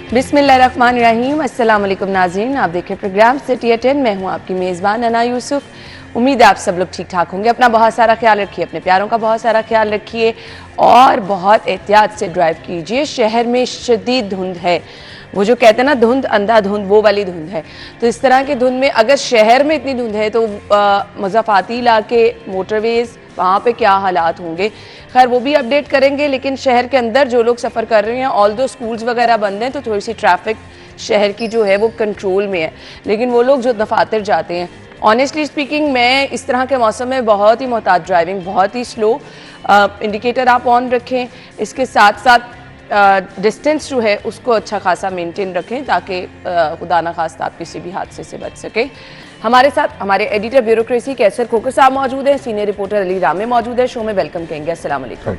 बिस्मिल्लाहिर्रहमानिर्रहीम। अस्सलाम वालेकुम नाज़रीन, आप देखें प्रोग्राम सिटी एट 10। मैं हूँ आपकी मेज़बान अना यूसुफ। उम्मीद है आप सब लोग ठीक ठाक होंगे। अपना बहुत सारा ख्याल रखिए, अपने प्यारों का बहुत सारा ख्याल रखिए और बहुत एहतियात से ड्राइव कीजिए। शहर में शदीद धुंध है, वो जो कहते हैं ना धुंध, अंधाधुंध, वो वाली धुंध है। तो इस तरह की धुंध में अगर शहर में इतनी धुंध है तो मज़ाफ़ाती इलाके, मोटरवेज़, वहाँ पे क्या हालात होंगे, खैर वो भी अपडेट करेंगे। लेकिन शहर के अंदर जो लोग सफ़र कर रहे हैं, ऑल दो स्कूल्स वगैरह बंद हैं तो थोड़ी सी ट्रैफिक शहर की जो है वो कंट्रोल में है। लेकिन वो लोग जो दफातर जाते हैं, ऑनेस्टली स्पीकिंग मैं इस तरह के मौसम में बहुत ही मोहतात ड्राइविंग, बहुत ही स्लो, इंडिकेटर आप ऑन रखें। इसके साथ साथ डिस्टेंस जो है उसको अच्छा खासा मेंटेन रखें ताकि खुदा ना खास्ता आप किसी भी हादसे से बच सके। हमारे साथ हमारे एडिटर ब्यूरोक्रेसी कैसर खोकर साहब मौजूद हैं, सीनियर रिपोर्टर अली रामे मौजूद है। शो में वेलकम कहेंगे। अस्सलाम वालेकुम।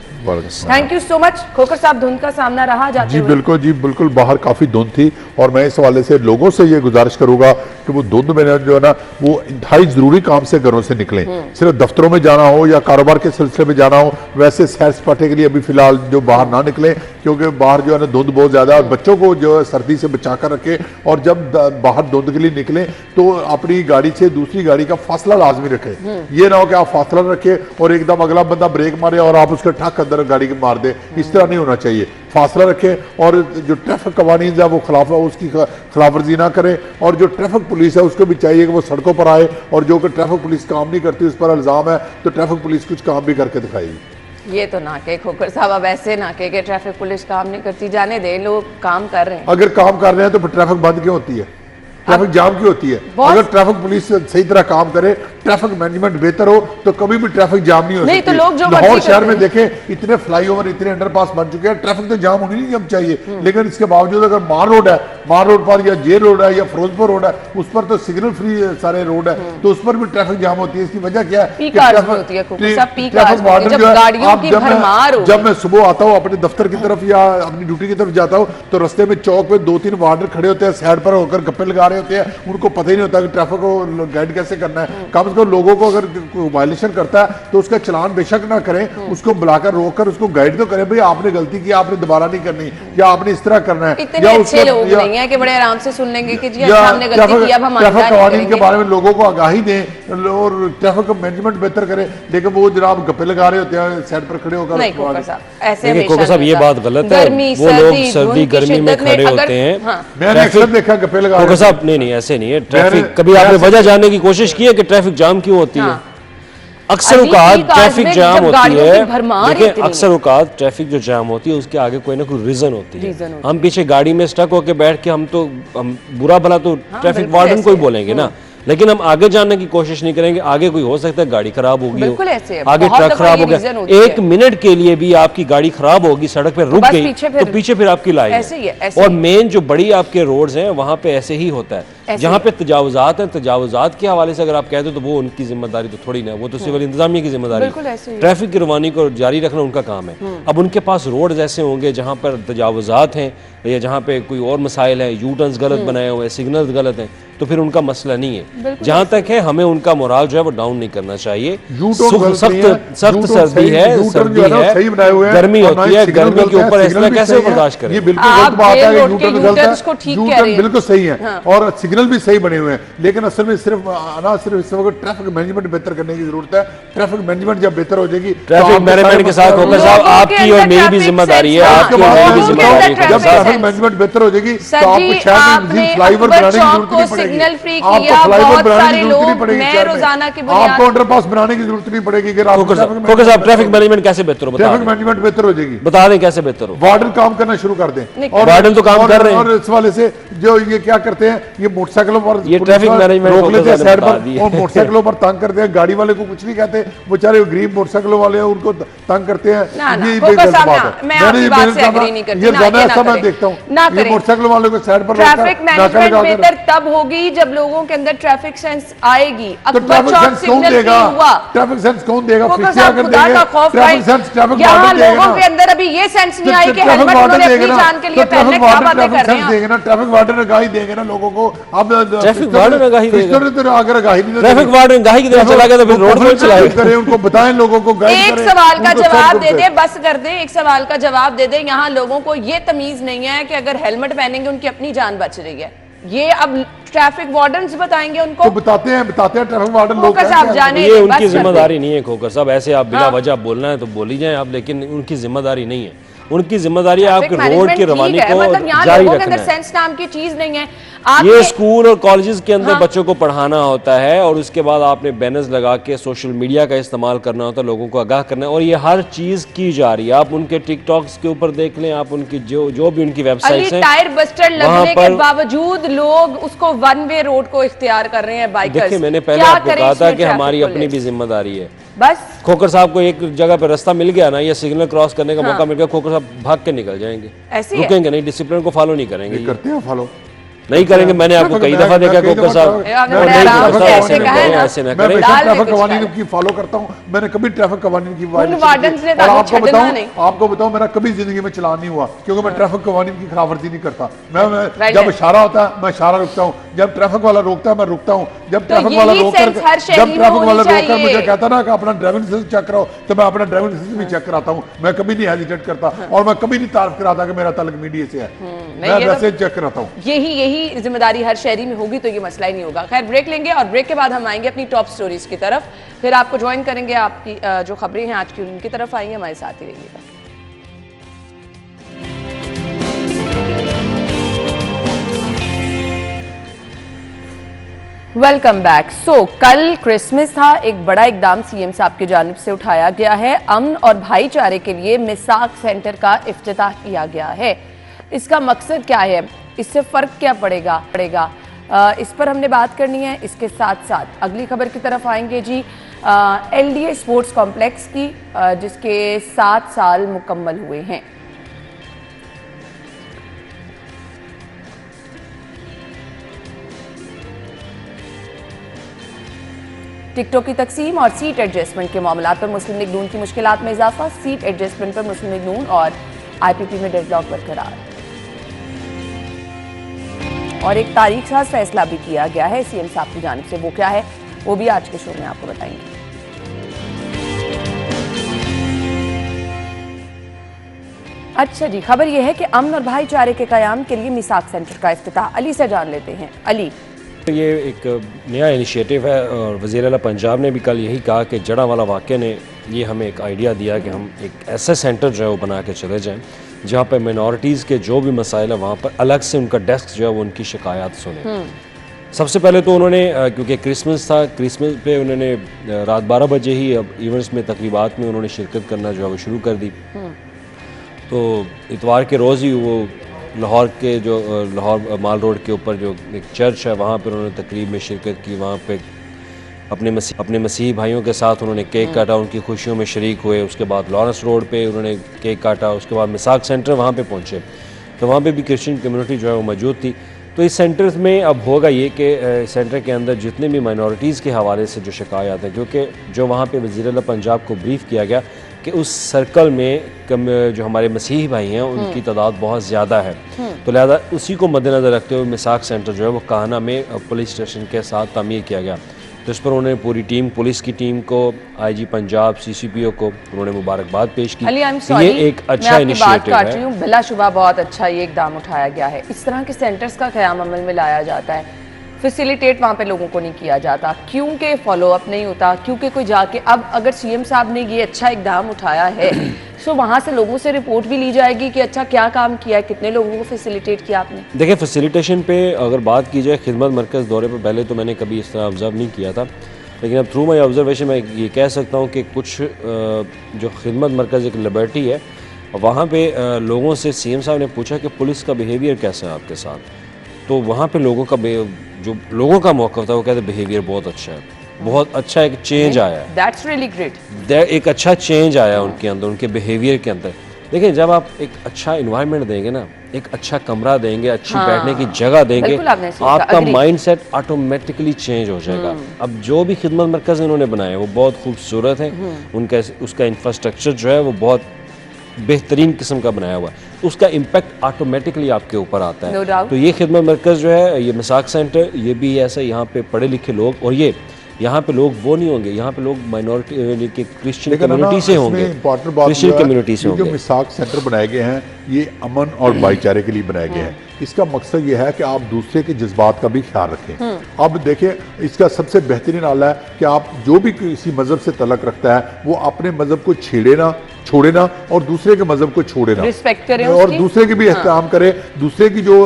Thank you so much. Khokhar साहब, धुंध का सामना रहा जाते जी बिल्कुल, जी बिल्कुल, बाहर काफ़ी धुंध थी और मैं इस हवाले से लोगों से ये गुजारिश करूंगा कि वो धुंध में जो है ना वो इंतहाई ज़रूरी काम से घरों से निकलें। सिर्फ दफ्तरों में जाना हो या कारोबार के सिलसिले में जाना हो, वैसे सैर सपाटे के लिए अभी फिलहाल जो बाहर ना निकलें, क्योंकि बाहर जो है ना धुंध बहुत ज़्यादा है। और बच्चों को जो है सर्दी से बचा कर रखें और जब बाहर धुंध के लिए निकलें तो अपनी गाड़ी से दूसरी गाड़ी का फासला लाजमी रखें। ये ना हो कि आप फासला रखें और एकदम अगला बंदा ब्रेक मारे और आप उसके ठक अंदर गाड़ी के मार दे, इस तरह नहीं होना चाहिए। फासला रखें और जो ट्रैफिक कवानीन है वो उसकी खिलाफवर्जी ना करें। और जो ट्रैफिक पुलिस है उसको भी चाहिए कि वो सड़कों पर आए और जो कि ट्रैफिक पुलिस काम नहीं करती उस पर इल्ज़ाम है तो ट्रैफिक पुलिस कुछ काम भी करके दिखाएगी। ये तो ना कहे खोकर साहब, अब ऐसे ना कहे कि ट्रैफिक पुलिस काम नहीं करती, जाने दे, लोग काम कर रहे हैं। अगर काम कर रहे हैं तो फिर ट्रैफिक बंद क्यों होती है, ट्रैफिक जाम क्यों होती है? अगर ट्रैफिक पुलिस सही तरह काम करे, ट्रैफिक मैनेजमेंट बेहतर हो तो कभी भी ट्रैफिक जाम नहीं हो सकती। तो लोग जो लाहौर शहर में देखें इतने फ्लाईओवर, इतने अंडरपास बन चुके हैं, ट्रैफिक तो जाम होनी नहीं चाहिए। लेकिन इसके बावजूद अगर मार रोड है, मार रोड पर या जे रोड है या फिरोजपुर रोड है, उस पर तो सिग्नल फ्री सारे रोड है तो उस पर भी ट्रैफिक जाम होती है। इसकी वजह क्या है? ट्रैफिक वार्डन जो है, जब मैं सुबह आता हूँ अपने दफ्तर की तरफ या अपनी ड्यूटी की तरफ जाता हूँ तो रस्ते में चौक पे 2-3 वार्डन खड़े होते हैं, साइड पर होकर गप्पे लगा रहे होते हैं। उनको पता ही नहीं होता कि ट्रैफिक को गाइड कैसे करना है। कम से कम लोगों को अगर कोई वायलेशन करता है तो उसका चलान बेशक ना करें, उसको बुलाकर रोककर उसको गाइड तो करें, भाई आपने गलती की, आपने दोबारा नहीं करनी या आपने इस तरह करना है। इतने अच्छे लोग नहीं है कि बड़े आराम से सुन लेंगे कि जी हमने गलती की, अब हम ट्रैफिक कवानीन के बारे में लोगों को आगाही दें और ट्रैफिक मैनेजमेंट बेहतर करें। लेकिन वो जनाब गप्पे लगा रहे होते हैं साइड पर खड़े होकर। नहीं खोकर साहब, ये बात गलत है। वो लोग सर्दी गर्मी में खड़े होते हैं, मैंने अक्सर देखा गप्पे लगा रहे। साहब नहीं, ऐसे नहीं है। ट्रैफिक कभी आपने वजह जानने की कोशिश की है कि ट्रैफिक जाम क्यों होती है? अक्सर औकात ट्रैफिक जाम होती है, देखिए अक्सर औकात ट्रैफिक जो जाम होती है उसके आगे कोई ना कोई रीजन होती है। हम पीछे गाड़ी में स्टक होकर बैठ के हम बुरा भला तो ट्रैफिक वार्डन को ही बोलेंगे ना, लेकिन हम आगे जानने की कोशिश नहीं करेंगे। आगे कोई हो सकता है गाड़ी खराब होगी, आगे ट्रक खराब हो गया, 1 मिनट के लिए भी आपकी गाड़ी खराब होगी, सड़क पे रुक गई तो पीछे फिर आपकी लाइन। और मेन जो बड़ी आपके रोड्स हैं वहां पे ऐसे ही होता है। जहाँ पे तजावुजात हैं, तजावुजात के हवाले से अगर आप कहते हो तो वो उनकी जिम्मेदारी तो थोड़ी ना, वो तो सिविल इंतजामिया की जिम्मेदारी है। ट्रैफिक की रवानी को जारी रखना उनका काम है। अब उनके पास रोड ऐसे होंगे जहाँ पर तजावुजात हैं या जहाँ पे कोई और मसाइल है, यू टर्न्स गलत बनाए हुए हैं, सिग्नल्स गलत हैं, तो फिर उनका मसला नहीं है। जहां तक है हमें उनका मोराल जो है वो डाउन नहीं करना चाहिए। सख्त सर्दी है, सर्दी है, गर्मी होती है, गर्मी के ऊपर इस तरह कैसे बर्दाश्त करें? ये बिल्कुल गलत बात है कि यू टर्न गलत है, यू टर्न बिल्कुल सही है और सिग्नल भी सही बने हुए हैं। लेकिन असल में सिर्फ इस वक्त ट्रैफिक मैनेजमेंट बेहतर करने की जरूरत है। ट्रैफिक मैनेजमेंट जब बेहतर हो जाएगी, ट्रैफिक मैनेजमेंट के साथ होकर साहब आपकी और मेरी भी जिम्मेदारी है, आपकी और मेरी भी जिम्मेदारी है। जब ट्रैफिक मैनेजमेंट बेहतर हो जाएगी तो आपको शहर में फ्लाईओवर बनाने की जरूरत नहीं पड़ेगी। आपको फ्लाईओवर बनाने की जरूरत नहीं पड़ेगी, आपको अंडरपास बनाने की जरूरत नहीं पड़ेगी। ट्रैफिक मैनेजमेंट कैसे बेहतर हो? ट्रैफिक मैनेजमेंट बेहतर हो जाएगी, बता दें कैसे बेहतर हो। वार्डन काम करना शुरू कर दें और वार्डन तो काम कर रहे हैं। और इस वाले से जो ये क्या करते हैं, ये मोटरसाइकिलों पर ये ट्रैफिक मैनेजमेंट रोक लेते हैं साइड पर और मोटरसाइकिलों पर तंग करते हैं। गाड़ी वाले को कुछ नहीं कहते, बेचारे गरीब मोटरसाइकिलों वाले उनको तंग करते हैं। ये गलत बात है। मैं देखता हूँ ये मोटरसाइकिल वालों को साइड पर ट्रैफिक मैनेजमेंट बेहतर तब होगी अभी जब लोगों के अंदर ट्रैफिक सेंस आएगी, तो ट्रैफिक सेंस कौन देगा? ट्रैफिक सेंस कौन देगा? फिक्सिया कर देंगे ट्रैफिक सेंस, ट्रैफिक वार्डन देगा। लोगों के अंदर अभी ये सेंस नहीं आई कि हेलमेट उन्होंने अपनी जान के लिए पहनने, क्या बातें कर रहे हैं? देंगे ना, ट्रैफिक वार्डन आगाही देंगे ना लोगों को। अब ट्रैफिक वार्डन आगाही देगा, अगर आगाही नहीं, ट्रैफिक वार्डन आगाही की तरफ चला गया तो फिर रोड कौन चलाएगा? करें, उनको बताएं, लोगों को गाइड एक करें। सवाल का जवाब दे दे, बस कर दे, एक सवाल का जवाब दे दे। यहाँ लोगों को ये तमीज नहीं है कि अगर हेलमेट पहनेंगे उनकी अपनी जान बच रही है। ये अब ट्रैफिक वार्डन्स बताएंगे उनको। तो बताते हैं ट्रैफिक वार्डन लोग साहब जाने, ये उनकी जिम्मेदारी नहीं है खोकर साहब, ऐसे आप बिला वजह बोलना है तो बोल ही जाएं आप, लेकिन उनकी जिम्मेदारी नहीं है। उनकी जिम्मेदारी है आपके रोड की रवानी को मतलब यहाँ जारी लोगों के रखना अंदर है। सेंस नाम की चीज नहीं है। ये स्कूल और कॉलेजेस के अंदर बच्चों को पढ़ाना होता है और उसके बाद आपने बैनर्स लगा के सोशल मीडिया का इस्तेमाल करना होता है, लोगों को आगाह करना है, और ये हर चीज की जा रही है। आप उनके टिकटॉक्स के ऊपर देख लें, आप उनकी जो भी उनकी वेबसाइट्स हैं, टायर बस्टर लगने के बावजूद लोग उसको वन वे रोड को इख्तियार कर रहे हैं बाइकर्स। देखिए मैंने पहले आपको कहा था कि हमारी अपनी भी जिम्मेदारी है। बस खोकर साहब को एक जगह पे रास्ता मिल गया ना, या सिग्नल क्रॉस करने का मौका मिल गया, खोकर साहब भाग के निकल जाएंगे, रुकेंगे नहीं, डिसिप्लिन को फॉलो नहीं करेंगे। करते हैं फॉलो नहीं करेंगे। मैंने आपको कई दफा देखा खोकर साहब, ऐसे ना करें। ट्रैफिक कवानीन की फॉलो करता हूँ, मैंने कभी ट्रैफिक कवानीन की आपको बताऊं मेरा कभी जिंदगी में चलान नहीं हुआ, क्योंकि मैं ट्रैफिक कवानीन की खिलाफवर्जी नहीं करता। मैं जब इशारा होता है मैं इशारा रुकता हूँ, जब ट्रैफिक वाला रोकता है मैं रुकता हूँ, जब ट्रैफिक वाला रोककर मुझे कहता ना कि अपना ड्राइविंग लाइसेंस चेक कराओ, तो मैं अपना ड्राइविंग लाइसेंस भी चेक कराता हूँ। मैं कभी नहीं हेजिटेट करता और मैं कभी नहीं तारीफ कराता कि मेरा ताल्लुक मीडिया से है, मैं वैसे चेक कराता हूँ। यही जिम्मेदारी हर शहरी में होगी तो ये मसला ही नहीं होगा। खैर ब्रेक लेंगे और ब्रेक के बाद हम आएंगे अपनी टॉप स्टोरीज की तरफ, फिर आपको ज्वाइन करेंगे। आपकी जो खबरें हैं आज की उनकी तरफ आएंगे, हमारे साथ ही रहिएगा। Welcome back. कल क्रिसमस था, एक बड़ा इकदाम सीएम साहब की जानिब से उठाया गया है। अमन और भाईचारे के लिए मिसाक सेंटर का इफ्तिताह किया गया है। इसका मकसद क्या है, इससे फर्क क्या पड़ेगा, इस पर हमने बात करनी है। इसके साथ साथ अगली खबर की तरफ आएंगे जी, एलडीए स्पोर्ट्स कॉम्प्लेक्स की, जिसके 7 साल मुकम्मल हुए हैं। टिकटों की तकसीम और सीट एडजस्टमेंट के मामला पर मुस्लिम लीग नून की मुश्किलात में इजाफा, सीट एडजस्टमेंट पर मुस्लिम लीग नून और आईपीपी में डेडलॉक बरकरार। और एक तारीख साज फैसला भी किया गया है सीएम साहब की जानिब से, वो क्या है वो भी आज के शो में आपको बताएंगे। अच्छा जी, खबर यह है कि अमन और भाईचारे के कयाम के लिए मिसाक सेंटर का इफ्तिताह। अली से जान लेते हैं। अली, ये एक नया इनिशिएटिव है और वज़ीर आला पंजाब ने भी कल यही कहा कि जड़ांवाला वाक़े ने ये हमें एक आइडिया दिया कि हम एक ऐसा सेंटर जो है वो बना के चले जाएं जहाँ पर मिनॉरिटीज़ के जो भी मसाइल है वहाँ पर अलग से उनका डेस्क जो है वो उनकी शिकायत सुने। सबसे पहले तो उन्होंने, क्योंकि क्रिसमस था, क्रिसमस पे उन्होंने रात 12 बजे ही अब इवेंट्स में तकरीबात में उन्होंने शिरकत करना जो है वो शुरू कर दी। तो इतवार के रोज़ ही वो लाहौर के जो लाहौर माल रोड के ऊपर जो एक चर्च है वहाँ पर उन्होंने तकरीब में शिरकत की। वहाँ पे अपने मसीही भाइयों के साथ उन्होंने केक काटा, उनकी खुशियों में शरीक हुए। उसके बाद लॉरेंस रोड पे उन्होंने केक काटा। उसके बाद मिसाक सेंटर वहाँ पे पहुँचे तो वहाँ पे भी क्रिश्चियन कम्युनिटी जो है वो मौजूद थी। तो इस सेंटर में अब होगा ये कि सेंटर के अंदर जितने भी माइनॉरिटीज़ के हवाले से जो शिकायत है, क्योंकि जो वहाँ पे वज़ीर आला पंजाब को ब्रीफ़ किया गया कि उस सर्कल में जो हमारे मसीही भाई हैं उनकी तादाद बहुत ज़्यादा है, तो लिहाजा उसी को मद्देनज़र रखते हुए मिसाक सेंटर जो है वो काहना में पुलिस स्टेशन के साथ तामीर किया गया। तो इस पर उन्होंने पूरी टीम, पुलिस की टीम को, आईजी पंजाब, सीसीपीओ को उन्होंने मुबारकबाद पेश की। ये एक अच्छा इनिशिएटिव है, बिलाशुबा बहुत अच्छा ये इकदाम उठाया गया है। इस तरह के सेंटर्स का क़याम अमल में लाया जाता है, फैसिलिटेट वहाँ पे लोगों को नहीं किया जाता, क्योंकि फॉलो अप नहीं होता, क्योंकि कोई जाके, अब अगर सीएम साहब ने ये अच्छा इकदाम उठाया है तो वहाँ से लोगों से रिपोर्ट भी ली जाएगी कि अच्छा क्या काम किया है, कितने लोगों को फैसिलिटेट किया आपने। देखिए, फैसिलिटेशन पे अगर बात की जाए, खिदमत मरकज़ दौरे पर पहले तो मैंने कभी इस तरह ऑब्ज़र्व नहीं किया था, लेकिन अब थ्रू माई ऑब्जर्वेशन मैं ये कह सकता हूँ कि कुछ जो खिदमत मरकज़ एक लिबर्टी है, वहाँ पे लोगों से सीएम साहब ने पूछा कि पुलिस का बिहेवियर कैसा है आपके साथ, तो वहाँ पे जो लोगों का मौक़िफ़ था वो कहते बिहेवियर बहुत अच्छा है, बहुत अच्छा एक चेंज आया है। That's really great. एक अच्छा चेंज आया उनके अंदर, उनके बिहेवियर के अंदर। देखिए जब आप एक अच्छा इन्वायरमेंट देंगे ना, एक अच्छा कमरा देंगे, अच्छी बैठने की जगह देंगे, बिल्कुल आपने सही कहा, आपका agree। माइंडसेट ऑटोमेटिकली चेंज हो जाएगा। अब जो भी खिदमत मरकज़ इन्होंने बनाए वो बहुत खूबसूरत है, उनका उसका इंफ्रास्ट्रक्चर जो है वो बहुत बेहतरीन किस्म का बनाया हुआ है, तो उसका इम्पैक्ट ऑटोमेटिकली आपके ऊपर आता No है। doubt। तो ये खिदमत मरकज़ जो है, ये मिसाक सेंटर, ये भी ऐसा, यहाँ पे पढ़े लिखे लोग, और ये यहाँ पे लोग वो नहीं होंगे, यहाँ पे लोग माइनॉरिटी के क्रिश्चियन कम्युनिटी से होंगे, इंपॉर्टेंट बात क्रिश्चियन कम्युनिटी से जो होंगे। मिसाक सेंटर बनाए गए हैं ये अमन और भाईचारे के लिए बनाए गए हैं। इसका मकसद ये है कि आप दूसरे के जज्बात का भी ख्याल रखें। अब देखिए इसका सबसे बेहतरीन आला है कि आप जो भी किसी मजहब से तलक रखता है वो अपने मजहब को छेड़े ना, छोड़े ना, और दूसरे के मजहब को छोड़े ना, रिस्पेक्ट करें और उसकी। दूसरे की भी एहतराम करे, दूसरे की जो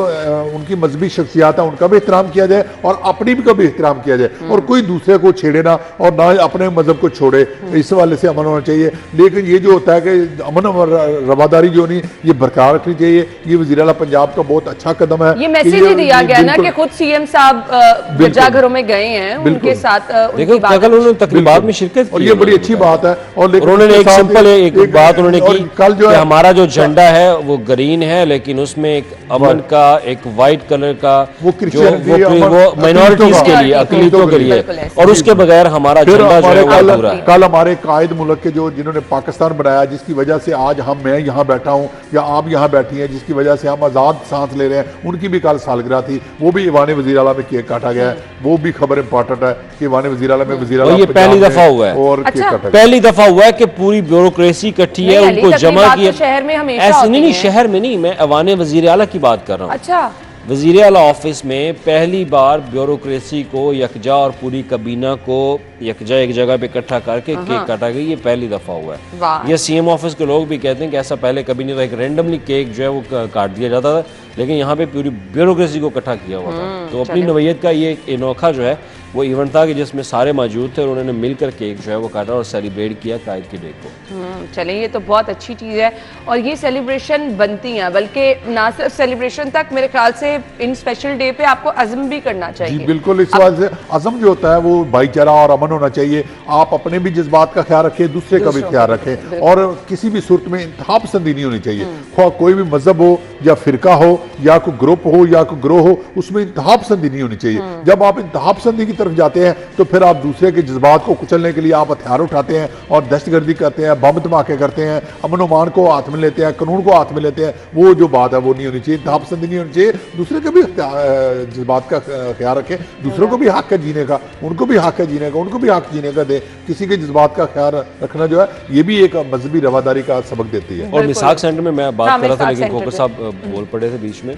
उनकी मजहबी शख्सियात है उनका भी एहतराम किया जाए और अपनी भी का भी एहतराम किया जाए, और कोई दूसरे को छेड़े ना और ना अपने मजहब को छोड़े। इस वाले से अमन होना चाहिए। लेकिन ये जो होता है कि अमन और रवादारी जो नहीं, ये बरकरार रखनी चाहिए। ये वज़ीर आला पंजाब का बहुत अच्छा कदम है। ये मैसेज ही दिया गया ना कि खुद सीएम साहब गिरजाघरों में गए हैं, उनके साथ देखो कल उन्होंने तकरीबात में शिरकत की, और ये बड़ी अच्छी बात है। और लेकिन उन्होंने एक सिंपल एक बात उन्होंने की कल जो कि है हमारा जो झंडा है वो ग्रीन है, लेकिन उसमें एक अमन का, एक वाइट कलर का, वो माइनॉरिटीज के लिए, अकलीतों के लिए, और उसके बगैर हमारा फिर झंडा जो है वो हमारे पूरा है। कल हमारे कायद मुल्क के जो जिन्होंने पाकिस्तान बनाया, जिसकी वजह से आज मैं यहाँ बैठा हूँ या आप यहाँ बैठी हैं, जिसकी वजह से हम आज़ाद सांस ले रहे हैं, उनकी भी कल सालगिरह थी। वो भी ईवान वज़ीर आला में केक काटा गया है। वो भी खबर इंपॉर्टेंट है कि ईवान वज़ीर आला में वज़ीर आला ये पहली दफा हुआ है, और केक काटा गया। पहली दफा हुआ है कि पूरी ब्यूरोक्रेसी इकट्ठी है, नहीं, उनको जमा किया। शहर में हमेशा ऐसे होती नहीं, हैं। शहर में नहीं, मैं अवान वज़ीर आला की बात कर रहा हूँ। अच्छा, वज़ीर आला ऑफिस में पहली बार ब्यूरोक्रेसी को यकजा और पूरी कबीना को यकजा एक जगह पे इकट्ठा करके केक काटा गया। ये पहली दफा हुआ है। वाह। ये सीएम ऑफिस के लोग भी कहते हैं कि ऐसा पहले कभी नहीं था, एक रैंडमली केक जो है वो काट दिया जाता था, लेकिन यहाँ पे पूरी ब्यूरोक्रेसी को इकट्ठा किया हुआ था। तो अपनी नवैयत का ये एक अनोखा जो है वो इवेंट था कि जिसमें सारे मौजूद थे और उन्होंने मिलकर केक जो है वो काटा और सेलिब्रेट किया कायद की डे को। चलें, ये तो बहुत अच्छी चीज़ है और ये सेलिब्रेशन बनती हैं, बल्कि ना सिर्फ सेलिब्रेशन तक, मेरे ख्याल से इन स्पेशल डे पे आपको अज़म भी करना चाहिए। जी बिल्कुल, इस बात से अज़म जो होता है वो भाईचारा और अमन होना चाहिए। आप अपने भी जज्बात का ख्याल रखें, दूसरे का भी ख्याल रखें, और किसी भी सूरत में इंतहा पसंदी नहीं होनी चाहिए। ख्वाह कोई भी मजहब हो या फिरका हो या कोई ग्रुप हो या कोई ग्रोह हो, उसमें इंतहा पसंदी नहीं होनी चाहिए। जब आप इंतहा पसंदी की तरफ जाते हैं तो फिर आप दूसरे के जज्बात को कुचलने के लिए आप हथियार उठाते हैं और दहशतगर्दी करते हैं, बम धमाके करते हैं, अमन अमान को हाथ में लेते हैं, कानून को हाथ में लेते हैं। वो जो बात है वो नहीं होनी चाहिए, इंतहा पसंदी नहीं होनी चाहिए। दूसरे के भी जज्बात का ख्याल रखें, दूसरों को भी हक है जीने का, उनको भी हक है जीने का, उनको भी हक जीने का दे। किसी के जज्बात का ख्याल रखना जो है ये भी एक मजहबी रवादारी का सबक देती है। और मिसाक सेंटर में मैं बात कर रहा था, लेकिन खोखर साहब बोल पड़े थे बीच में।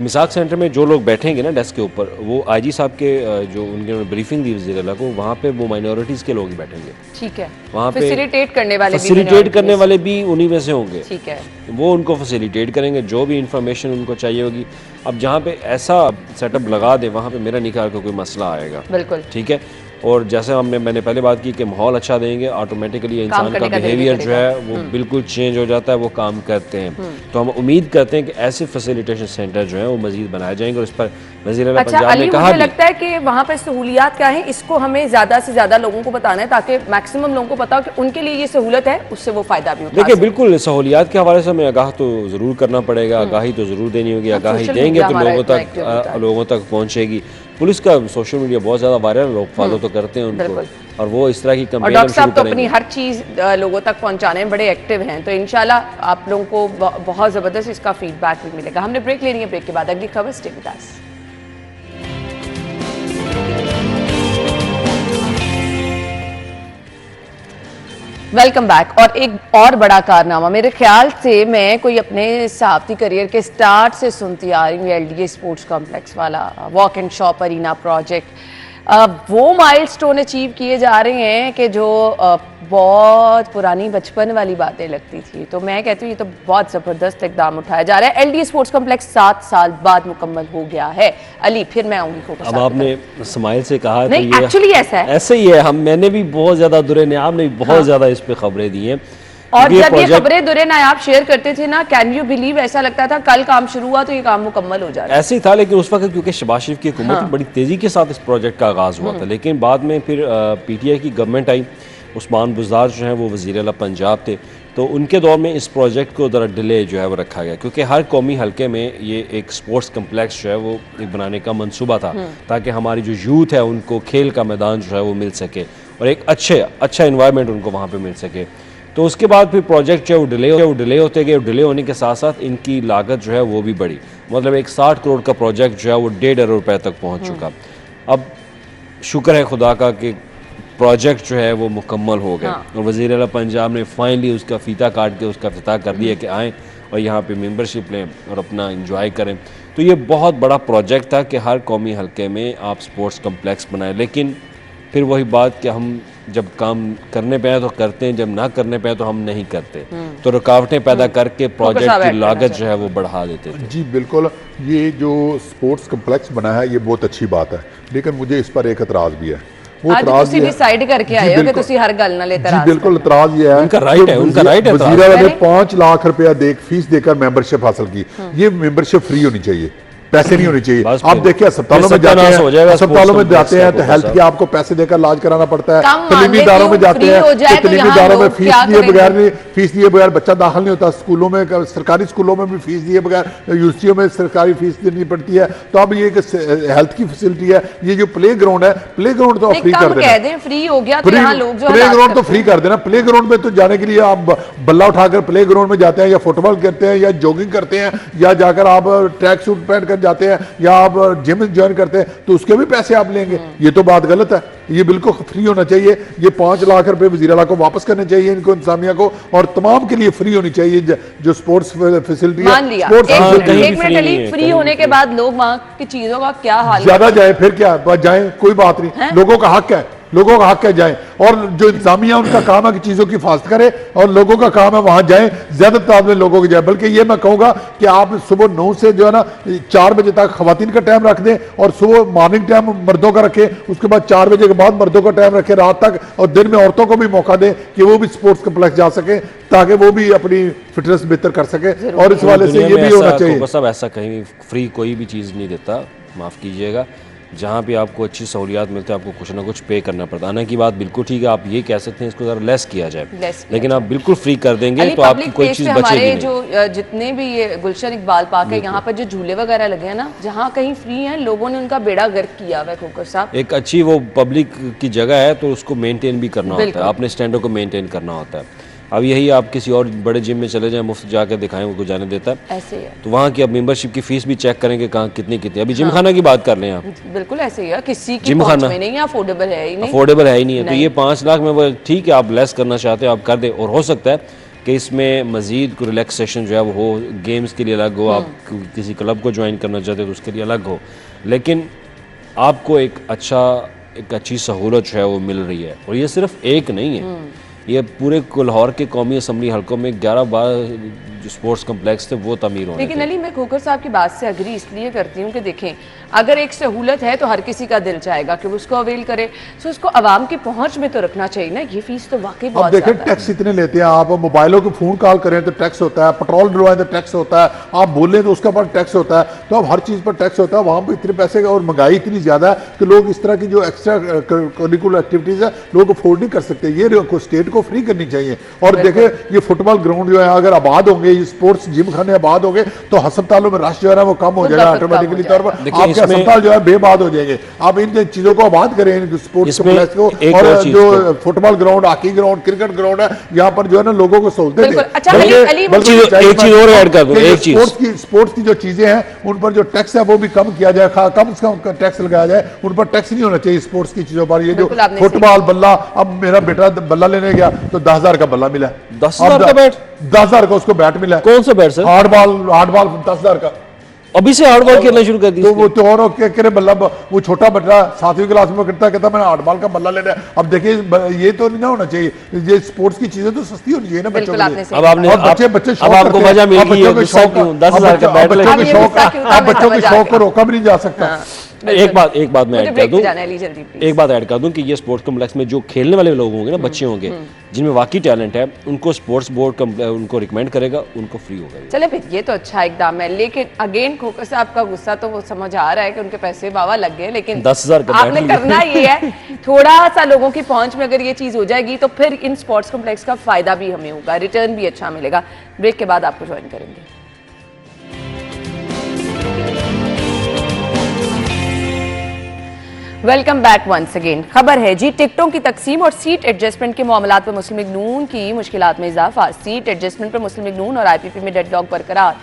मिसाक सेंटर में जो लोग बैठेंगे ना डेस्क के ऊपर, वो आईजी साहब के जो उनके ब्रीफिंग दी वज़ीर आला को, वहाँ पे वो माइनॉरिटीज़ के लोग ही बैठेंगे। ठीक है, वहाँ पे फैसिलिटेट करने वाले भी उन्हीं में से होंगे। ठीक है, वो उनको फैसिलिटेट करेंगे, जो भी इंफॉर्मेशन उनको चाहिए होगी। अब जहाँ पे ऐसा सेटअप लगा दे वहाँ पे मेरा नहीं ख्याल कोई मसला आएगा। बिल्कुल ठीक है। और जैसे मैंने पहले बात की कि माहौल अच्छा देंगे, ऑटोमेटिकली इंसान का बिहेवियर जो है वो बिल्कुल चेंज हो जाता है, वो काम करते हैं। तो हम उम्मीद करते हैं कि ऐसे फैसिलिटेशन सेंटर जो है वो मजीद बनाए जाएंगे। और इस पर वज़ीर आला पंजाब ने कहा, मुझे लगता है कि वहाँ पर सहूलियात क्या है, इसको हमें ज़्यादा से ज़्यादा लोगों को बताना है ताकि मैक्सिमम लोगों को पता हो कि उनके लिए ये सहूलत है, उससे वो फ़ायदा भी उठा देखिए बिल्कुल सहूलियात के हवाले से हमें आगाह तो ज़रूर करना पड़ेगा, आगाही तो ज़रूर देनी होगी। आगाही देंगे तो लोगों तक पहुँचेगी। पुलिस का सोशल मीडिया बहुत ज़्यादा वायरल, लोग फॉलो तो करते हैं उनको, और वो इस तरह की और डॉक्टर साहब तो अपनी हर चीज़ लोगों तक पहुंचाने में बड़े एक्टिव हैं। तो इंशाल्लाह आप लोगों को बहुत ज़बरदस्त इसका फीडबैक भी मिलेगा। हमने ब्रेक लेनी है, ब्रेक के बाद अगली खबर stay with us. Welcome back. और एक और बड़ा कारनामा, मेरे ख्याल से मैं कोई अपने सहाफ़ती करियर के स्टार्ट से सुनती आ रही हूँ, LDA स्पोर्ट्स कॉम्प्लेक्स वाला walk and shop arena project. वो माइलस्टोन अचीव किए जा रहे हैं कि जो बहुत पुरानी बचपन वाली बातें लगती थी। तो मैं कहती हूँ ये तो बहुत ज़बरदस्त इकदाम उठाया जा रहा है। LDA स्पोर्ट्स कॉम्प्लेक्स 7 साल बाद मुकम्मल हो गया है। अली, फिर मैं आऊँगी। अब आपने स्माइल से कहा, नहीं तो एक्चुअली ऐसा है, ऐसे ही है। मैंने भी बहुत ज़्यादा दुरे नायाब ने बहुत ज़्यादा इस पे खबरें दी हैं। और जब ये खबरें दुरे नायाब शेयर करते थे ना, कैन यू बिलीव, ऐसा लगता था कल काम शुरू हुआ तो ये काम मुकम्मल हो जाए। ऐसे ही था, लेकिन उस वक्त क्योंकि शहबाज शरीफ की हुकूमत बड़ी तेज़ी के साथ इस प्रोजेक्ट का आगाज़ हुआ था, लेकिन बाद में फिर PTI की गवर्नमेंट आई, उस्मान बुज़दार जो हैं वो वज़ीर आला पंजाब थे, तो उनके दौर में इस प्रोजेक्ट को ज़रा डिले जो है वो रखा गया, क्योंकि हर कौमी हलके में ये एक स्पोर्ट्स कम्प्लेक्स जो है वो एक बनाने का मंसूबा था, ताकि हमारी जो यूथ है उनको खेल का मैदान जो है वो मिल सके और एक अच्छा इन्वायरमेंट उनको वहाँ पे मिल सके। तो उसके बाद फिर प्रोजेक्ट जो है वो डिले होते गए। डिले होने के साथ साथ इनकी लागत जो है वो भी बढ़ी, मतलब एक 60 करोड़ का प्रोजेक्ट जो है वो 1.5 अरब रुपए तक पहुँच चुका। अब शुक्र है खुदा का कि प्रोजेक्ट जो है वो मुकम्मल हो गया और वज़ीर आला पंजाब ने फाइनली उसका फीता काट के उसका इफ्तिताह कर दिया कि आएँ और यहाँ पे मेंबरशिप लें और अपना एंजॉय करें। तो ये बहुत बड़ा प्रोजेक्ट था कि हर कौमी हलके में आप स्पोर्ट्स कम्प्लेक्स बनाएं, लेकिन फिर वही बात कि हम जब काम करने पे आए तो करते हैं, जब ना करने पे आए तो हम नहीं करते, तो रुकावटें पैदा करके प्रोजेक्ट की लागत जो है वो बढ़ा देते थे। जी बिल्कुल, ये जो स्पोर्ट्स कम्प्लेक्स बना है ये बहुत अच्छी बात है, लेकिन मुझे इस पर एक एतराज़ भी है। वो आज डिसाइड करके आए हो कि तुसी हर गल नाल एतराज़। जी बिल्कुल, एतराज़ ये है, उनका राइट है, उनका राइट है। वज़ीर आला ने 5 लाख रुपया फीस देकर मेंबरशिप हासिल की। ये मेंबरशिप फ्री होनी चाहिए, पैसे नहीं होने चाहिए। आप देखिए अस्पतालों में जाते हैं तो हेल्थ के आपको पैसे देकर इलाज कराना पड़ता है, तलीमी इदारों में जाते हैं तो तलीमी इदारों में फीस दिए बगैर बच्चा दाखिल नहीं होता। स्कूलों में, सरकारी स्कूलों में भी फीस दिए बगैर, यूनिवर्सिटियों में सरकारी फीस देनी पड़ती है। तो अब ये हेल्थ की फैसिलिटी है, ये जो प्ले ग्राउंड है, प्ले ग्राउंड तो फ्री कर देना, फ्री हो गया, प्ले ग्राउंड तो फ्री कर देना। प्ले ग्राउंड में तो जाने के लिए आप बल्ला उठाकर प्ले ग्राउंड में जाते हैं या फुटबॉल करते हैं या जॉगिंग करते हैं या जाकर आप ट्रैक सूट पहन कर जाते हैं या आप जिम ज्वाइन करते हैं, तो उसके भी पैसे आप लेंगे। ये तो बात गलत है, ये बिल्कुल फ्री होना चाहिए। ये 5 लाख रुपए वज़ीर आला को वापस करने चाहिए, इनको इंतजामिया को, और तमाम के लिए फ्री होनी चाहिए जो स्पोर्ट्स फैसिलिटी है। फ्री होने के बाद लोग वहाँ की चीजों का क्या हाल, ज्यादा जाए फिर क्या, जाए कोई बात नहीं, लोगों का हक है, लोगों का हक है जाएं। और जो इंतजामिया उनका काम है कि चीज़ों की हिफाजत करे, और लोगों का काम है वहाँ जाएं, ज़्यादा तादाद में लोगों की जाए। बल्कि ये मैं कहूँगा कि आप सुबह 9 से जो है ना 4 बजे तक खवातीन का टाइम रख दें और सुबह मॉर्निंग टाइम मर्दों का रखें, उसके बाद 4 बजे के बाद मर्दों का टाइम रखें रात तक, और दिन में औरतों को भी मौका दें कि वो भी स्पोर्ट्स कम्प्लेक्स जा सके ताकि वो भी अपनी फिटनेस बेहतर कर सके। और इस वाले से ये भी होना चाहिए। बस अब ऐसा कहीं फ्री कोई भी चीज़ नहीं देता, माफ़ कीजिएगा। जहाँ भी आपको अच्छी सहूलियात मिलती है आपको कुछ ना कुछ पे करना पड़ता है। आने की बात बिल्कुल ठीक है, आप ये कह सकते हैं इसको ज़रा लेस किया जाए, लेकिन आप बिल्कुल फ्री कर देंगे तो आपकी कोई चीज़ बचेगी नहीं। जो जितने भी ये गुलशन इकबाल पार्क है, यहाँ पर जो झूले वगैरह लगे हैं ना, जहाँ कहीं फ्री हैं, लोगों ने उनका बेड़ा गर्क किया हुआ है। खोकर साहब, एक अच्छी वो पब्लिक की जगह है तो उसको मेनटेन भी करना होता है, आपने स्टैंडों को मेनटेन करना होता है। अब यही आप किसी और बड़े जिम में चले जाएं, मुफ्त जाकर दिखाएं, उनको जाने देता है, ऐसे ही है। तो वहाँ की अब मेंबरशिप की फीस भी चेक करेंगे कहाँ कितनी। अभी जिम खाना की बात कर लें आप, बिल्कुल ऐसे ही है, किसी की पहुंच में नहीं है, अफोर्डेबल है ही नहीं है। तो ये 5 लाख में वो ठीक है, आप लेस करना चाहते हो आप कर दे, और हो सकता है कि इसमें मजीद रिलैक्सेशन जो है वो हो, गेम्स के लिए अलग हो, आप किसी क्लब को ज्वाइन करना चाहते हो तो उसके लिए अलग हो, लेकिन आपको एक अच्छी सहूलत जो है वो मिल रही है। और ये सिर्फ एक नहीं है, ये पूरे लाहौर के कौमी असम्बली हलकों में 11-12 जो स्पोर्ट्स कम्प्लेक्स थे वो तमीर होने। लेकिन अली, मैं खोकर साहब की बात से अग्री इसलिए करती हूँ कि देखें, अगर एक सहूलत है तो हर किसी का दिल चाहेगा कि वो उसको अवेल करे, तो उसको आवाम की पहुंच में तो रखना चाहिए ना। ये फीस तो वाकई बहुत देखें, टैक्स इतने लेते हैं। आप मोबाइलों को फोन कॉल करें तो टैक्स होता है, पेट्रोल डलवाएं तो टैक्स होता है, आप बोलें तो उसका पर टैक्स होता है, तो अब हर चीज़ पर टैक्स होता है। वहाँ पर इतने पैसे और महंगाई इतनी ज़्यादा है कि लोग इस तरह की जो एक्स्ट्रा करिकुलर एक्टिविटीज़ है लोग अफोर्ड नहीं कर सकते। ये स्टेट को फ्री करनी चाहिए। और देखें, ये फुटबॉल ग्राउंड जो है अगर आबाद होंगे, ये स्पोर्ट्स जिम खाने आबाद होंगे, तो अस्पतालों में रश जो है ना वो कम हो जाएगा ऑटोमेटिकली तौर पर। आपके अस्पताल जो है बेबाद हो जाएंगे। आप इन चीजों को आबाद करें, स्पोर्ट्स कॉम्प्लेक्स को, और जो football ground, hockey ground, cricket ground है, यहाँ पर जो है ना लोगों को सहूलतें दें। स्पोर्ट्स की जो चीजें हैं उन पर जो टैक्स है वो भी कम किया जाए, कम से कम टैक्स लगाया जाए, उन पर टैक्स नहीं होना चाहिए स्पोर्ट्स की चीजों पर। ये जो फुटबॉल बल्ला, अब मेरा बेटा बल्ला लेने गया तो 10,000 का बल्ला मिला, 10,000 का बैट, 10,000 का उसको बैट मिला। कौन सा बैट सर? हार्ड बॉल 10,000 का। अभी से हार्ड बॉल खेलना शुरू कर दी तो वो तो और क्या करे, बल्ला वो छोटा बच्चा 7वीं क्लास में कहता मैंने हार्ड बॉल का बल्ला लेना है। अब देखिए, ये तो नहीं ना होना चाहिए। ये स्पोर्ट्स की चीजें तो सस्ती होनी चाहिए ना बच्चों के लिए। अब आपने बच्चे अब आपको मजा मिल गई है, गुस्सा क्यों? 10,000 का बैट, बच्चों के शौक को रोका भी नहीं जा सकता। एक बात मैं ऐड कर दूं कि ये स्पोर्ट्स कॉम्प्लेक्स में जो खेलने वाले लोग होंगे ना, बच्चे होंगे, जिनमें वाकई टैलेंट है उनको स्पोर्ट्स बोर्ड उनको रिकमेंड करेगा, उनको फ्री होगा। चले फिर ये तो अच्छा इकदाम है, लेकिन अगेन खोकर साहब का गुस्सा तो वो समझ आ रहा है कि उनके पैसे बाबा लग गए, लेकिन 10,000 का आपने करना ये है थोड़ा सा लोगों की पहुंच में अगर ये चीज हो जाएगी तो फिर इन स्पोर्ट्स कॉम्प्लेक्स का फायदा भी हमें होगा, रिटर्न भी अच्छा मिलेगा। ब्रेक के बाद आपको ज्वाइन करेंगे। Welcome back once again. खबर है जी, टिकटों की तकसीम और सीट एडजस्टमेंट के मामलात पर मुस्लिम लीग नून की मुश्किलात में इजाफा। सीट एडजस्टमेंट पर मुस्लिम लीग नून और आईपीपी में डेडलॉक बरकरार।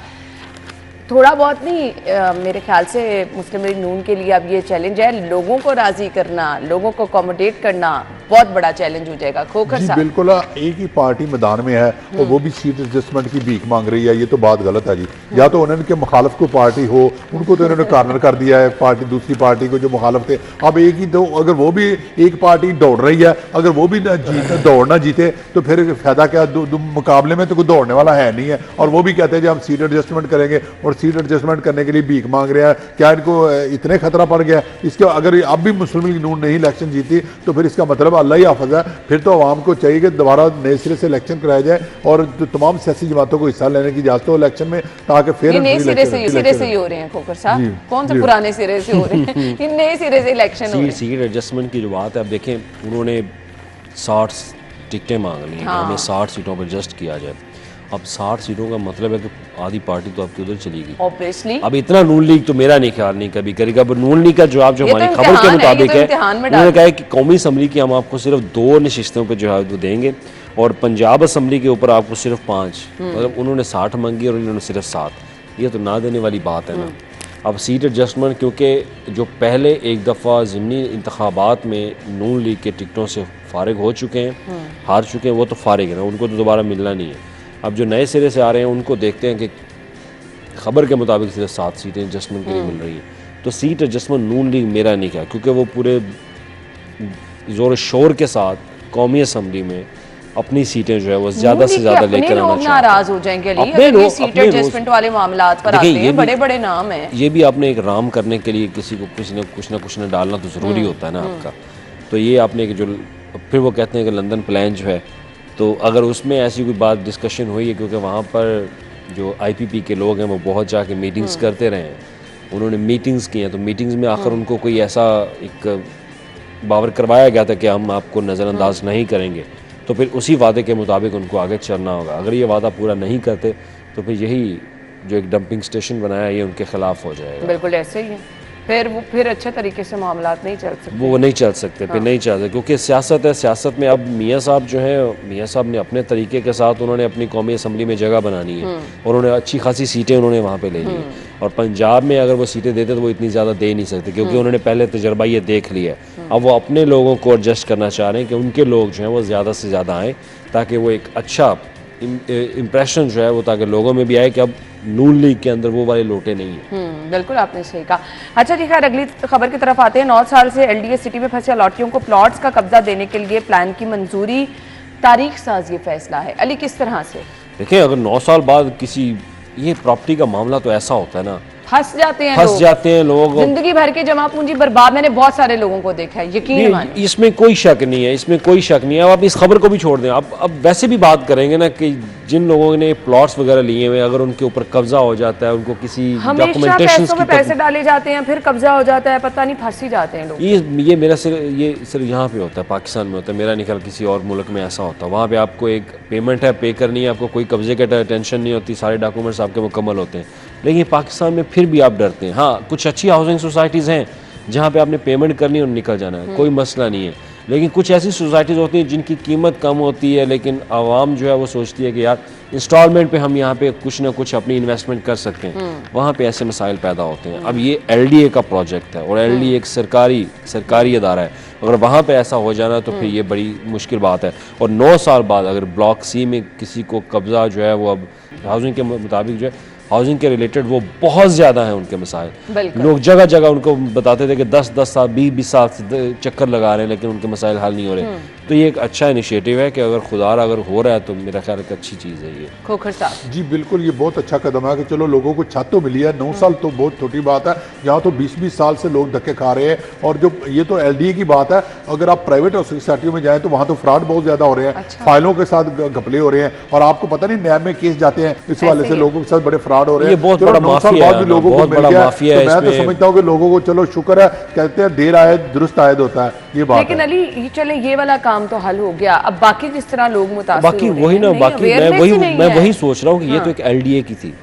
थोड़ा बहुत नहीं, मेरे ख्याल से मुस्लिम लीग नून के लिए अब ये चैलेंज है, लोगों को राजी करना, लोगों को अकोमोडेट करना बहुत बड़ा चैलेंज हो जाएगा। खोखर साहब बिल्कुल, एक ही पार्टी मैदान में है और वो भी सीट एडजस्टमेंट की भीख मांग रही है, ये तो बात गलत है जी। या तो उन्होंने मुखालफ को पार्टी हो, उनको तो इन्होंने कॉर्नर कर दिया है पार्टी, दूसरी पार्टी को जो मुखालफ थे। अब एक ही दो, अगर वो भी एक पार्टी दौड़ रही है, अगर वो भी दौड़ ना जीते तो फिर फायदा क्या? मुकाबले में तो कोई दौड़ने वाला है नहीं है, और वो भी कहते हैं कि हम सीट एडजस्टमेंट करेंगे और सीट एडजस्टमेंट करने के लिए भीख मांग रहे हैं। क्या इनको इतने खतरा पड़ गया इसके? अगर अब भी मुस्लिम लीग नून नहीं इलेक्शन जीती तो फिर इसका मतलब अल्लाह ही हाफ़िज़ है। फिर तो आवाम को चाहिए कि दोबारा नए सिरे से इलेक्शन कराया जाए और तमाम सियासी जमातों को हिस्सा लेने की इजाजत हो इलेक्शन में, ताकि फिर नए सिरे से ही हो रहे हैं। खोखर साहब कौन से पुराने सिरे से हो रहे हैं? ये नए सिरे से इलेक्शन हो रहे हैं। सीट एडजस्टमेंट की जो बात है, अब देखें उन्होंने 60 टिकटें मांग ली, हमें 60 सीटों पर एडजस्ट किया जाए। अब 60 सीटों का मतलब है कि आधी पार्टी तो आपकी उधर चली गई ऑब्वियसली। अब इतना नून लीग तो मेरा नहीं ख्याल नहीं कभी करेगा। अब नून लीग का जवाब जो हमारी खबर के मुताबिक है, उन्होंने कहा है कि कौमी असम्बली की हम आपको सिर्फ 2 नशिस्तों पर जो है वो देंगे और पंजाब असम्बली के ऊपर आपको सिर्फ 5, मतलब उन्होंने 60 मांगी और इन्होंने सिर्फ 7। ये तो ना देने वाली बात है ना। अब सीट एडजस्टमेंट, क्योंकि जो पहले एक दफ़ा ज़िमनी इंतखाबात में नून लीग के टिकटों से फारिग हो चुके हैं, हार चुके हैं, वो तो फारिग है ना, उनको तो दोबारा मिलना नहीं है। अब जो नए सिरे से आ रहे हैं उनको देखते हैं कि खबर के मुताबिक सिर्फ 7 सीटें एडजस्टमेंट के लिए मिल रही हैं। तो सीट एडजस्टमेंट नून लीग मेरा नहीं क्या, क्योंकि वो पूरे ज़ोर शोर के साथ कौमी असम्बली में अपनी सीटें जो है वो ज़्यादा से ज़्यादा लेकर आना चाहते हैं। नाराज हो जाएंगे ये सीट एडजस्टमेंट वाले मामलात पर आते हैं, बड़े बड़े नाम हैं। ये भी आपने एक राम करने के लिए किसी को कुछ ना डालना तो ज़रूरी होता है ना आपका। तो ये आपने जो फिर वो कहते हैं कि लंदन प्लान जो है, तो अगर उसमें ऐसी कोई बात डिस्कशन हुई है, क्योंकि वहाँ पर जो आईपीपी के लोग हैं वो बहुत जाके मीटिंग्स करते रहे हैं, उन्होंने मीटिंग्स की हैं, तो मीटिंग्स में आखिर उनको कोई ऐसा एक बावर करवाया गया था कि हम आपको नज़रअंदाज नहीं करेंगे, तो फिर उसी वादे के मुताबिक उनको आगे चलना होगा। अगर ये वादा पूरा नहीं करते तो फिर यही जो एक डंपिंग स्टेशन बनाया ये उनके खिलाफ हो जाएगा। बिल्कुल ऐसे ही है, फिर अच्छे तरीके से मामलात नहीं चल सकते, वो नहीं चल सकते। फिर नहीं चल सकते क्योंकि सियासत है। सियासत में अब मियाँ साहब जो हैं, मियाँ साहब ने अपने तरीके के साथ उन्होंने अपनी कौमी असम्बली में जगह बनानी है और उन्होंने अच्छी खासी सीटें उन्होंने वहाँ पे ले ली। और पंजाब में अगर वो सीटें देते तो वो इतनी ज़्यादा दे नहीं सकते, क्योंकि उन्होंने पहले तजर्बा ये देख लिया है। अब वो अपने लोगों को एडजस्ट करना चाह रहे हैं कि उनके लोग जो हैं वो ज़्यादा से ज़्यादा आएँ, ताकि वो एक अच्छा इम्प्रेशन जो है वो ताकि लोगों में भी आए कि अब नून लीग के अंदर वो वाले लोटे नहीं है। बिल्कुल आपने सही कहा। अच्छा जी, खैर अगली खबर की तरफ आते हैं। 9 साल से एलडीए सिटी में फंसे अलॉटियों को प्लॉट्स का कब्जा देने के लिए प्लान की मंजूरी, तारीख साज ये फैसला है। अली किस तरह से? देखिए, अगर 9 साल बाद किसी ये प्रॉपर्टी का मामला तो ऐसा होता है ना, फंस जाते हैं लोग, जिंदगी भर की जमा पूंजी बर्बाद। मैंने बहुत सारे लोगों को देखा है, यकीन मानिए। इसमें कोई शक नहीं है, इसमें कोई शक नहीं है। अब आप इस खबर को भी छोड़ दें। अब वैसे भी बात करेंगे ना कि जिन लोगों ने प्लॉट्स वगैरह लिए हुए, अगर उनके ऊपर कब्जा हो जाता है, उनको किसी डॉक्यूमेंटेशन में पैसे डाले जाते हैं, फिर कब्जा हो जाता है, पता नहीं फंस ही जाते हैं लोग। ये मेरा सिर्फ यहाँ पे होता है, पाकिस्तान में होता है, मेरा नहीं ख्याल किसी और मुल्क में ऐसा होता है। वहाँ पे आपको एक पेमेंट है, पे करनी है, आपको कोई कब्जे का टेंशन नहीं होती, सारे डॉक्यूमेंट्स आपके मुकम्मल होते हैं। लेकिन पाकिस्तान में फिर भी आप डरते हैं। हाँ, कुछ अच्छी हाउसिंग सोसाइटीज़ हैं जहाँ पे आपने पेमेंट करनी और निकल जाना है, कोई मसला नहीं है। लेकिन कुछ ऐसी सोसाइटीज़ होती हैं जिनकी कीमत कम होती है, लेकिन आवाम जो है वो सोचती है कि यार इंस्टॉलमेंट पे हम यहाँ पे कुछ ना कुछ अपनी इन्वेस्टमेंट कर सकते हैं। वहाँ पे ऐसे मसाइल पैदा होते हैं। अब ये एलडीए का प्रोजेक्ट है और एलडीए एक सरकारी अदारा है। अगर वहाँ पे ऐसा हो जाना तो फिर ये बड़ी मुश्किल बात है। और 9 साल बाद अगर ब्लॉक सी में किसी को कब्ज़ा जो है वो अब हाउसिंग के मुताबिक जो है हाउसिंग के रिलेटेड वो बहुत ज़्यादा हैं उनके मसाइल। बिल्कुल। लोग जगह जगह उनको बताते थे कि 10-10 साल 20-20 साल से चक्कर लगा रहे हैं लेकिन उनके मसाइल हल नहीं हो रहे। तो ये एक अच्छा इनिशिएटिव है कि अगर खुदारा अगर हो रहा है तो मेरा ख्याल एक अच्छी चीज़ है ये। खोखर साहब जी बिल्कुल, ये बहुत अच्छा कदम है कि चलो लोगों को छत तो मिली है। 9 साल तो बहुत छोटी बात है, यहाँ तो 20-20 साल से लोग धक्के खा रहे हैं। और जो ये तो LDA की बात है, अगर आप प्राइवेट हाउसिंग सोसाइटियों में जाएं तो वहाँ तो फ्रॉड बहुत ज्यादा हो रहे हैं। अच्छा। फाइलों के साथ घपले हो रहे हैं और आपको पता नहीं नैब में केस जाते हैं इस वाले से, लोगों के साथ बड़े फ्रॉड हो रहे हैं। ये बहुत बड़ा माफिया है, लोगों को बहुत मिल बड़ा गया। माफिया तो है मैं तो इसमें। समझता हूँ कि लोगों को चलो शुक्र है, कहते हैं देर आए दुरुस्त आयद होता है, ये बात लेकिन है। अली ये चले ये वाला काम तो हल हो गया, अब बाकी जिस तरह लोग मुतासिर बाकी हो रहे वही हैं, ना, नहीं, बाकी awareness ही नहीं मैं है। वही सोच रहा हूँ कि ये तो एक LDA की थी।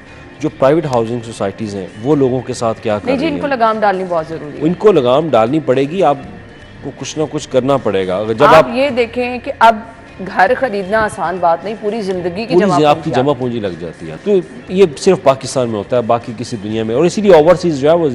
जो प्राइवेट हाउसिंग सोसाइटीज़ हैं वो लोगों के साथ क्या कर नहीं जी, रही इनको हैं, लगाम डालनी बहुत जरूरी है। इनको लगाम डालनी पड़ेगी। आपको कुछ ना कुछ करना पड़ेगा। अगर जब आप ये देखें कि अब घर खरीदना आसान बात नहीं, पूरी जिंदगी की पूरी जमा आपकी जमा पूंजी लग जाती है। तो ये सिर्फ पाकिस्तान में होता है, बाकी किसी दुनिया में। और इसीलिए ओवरसीज जो है वो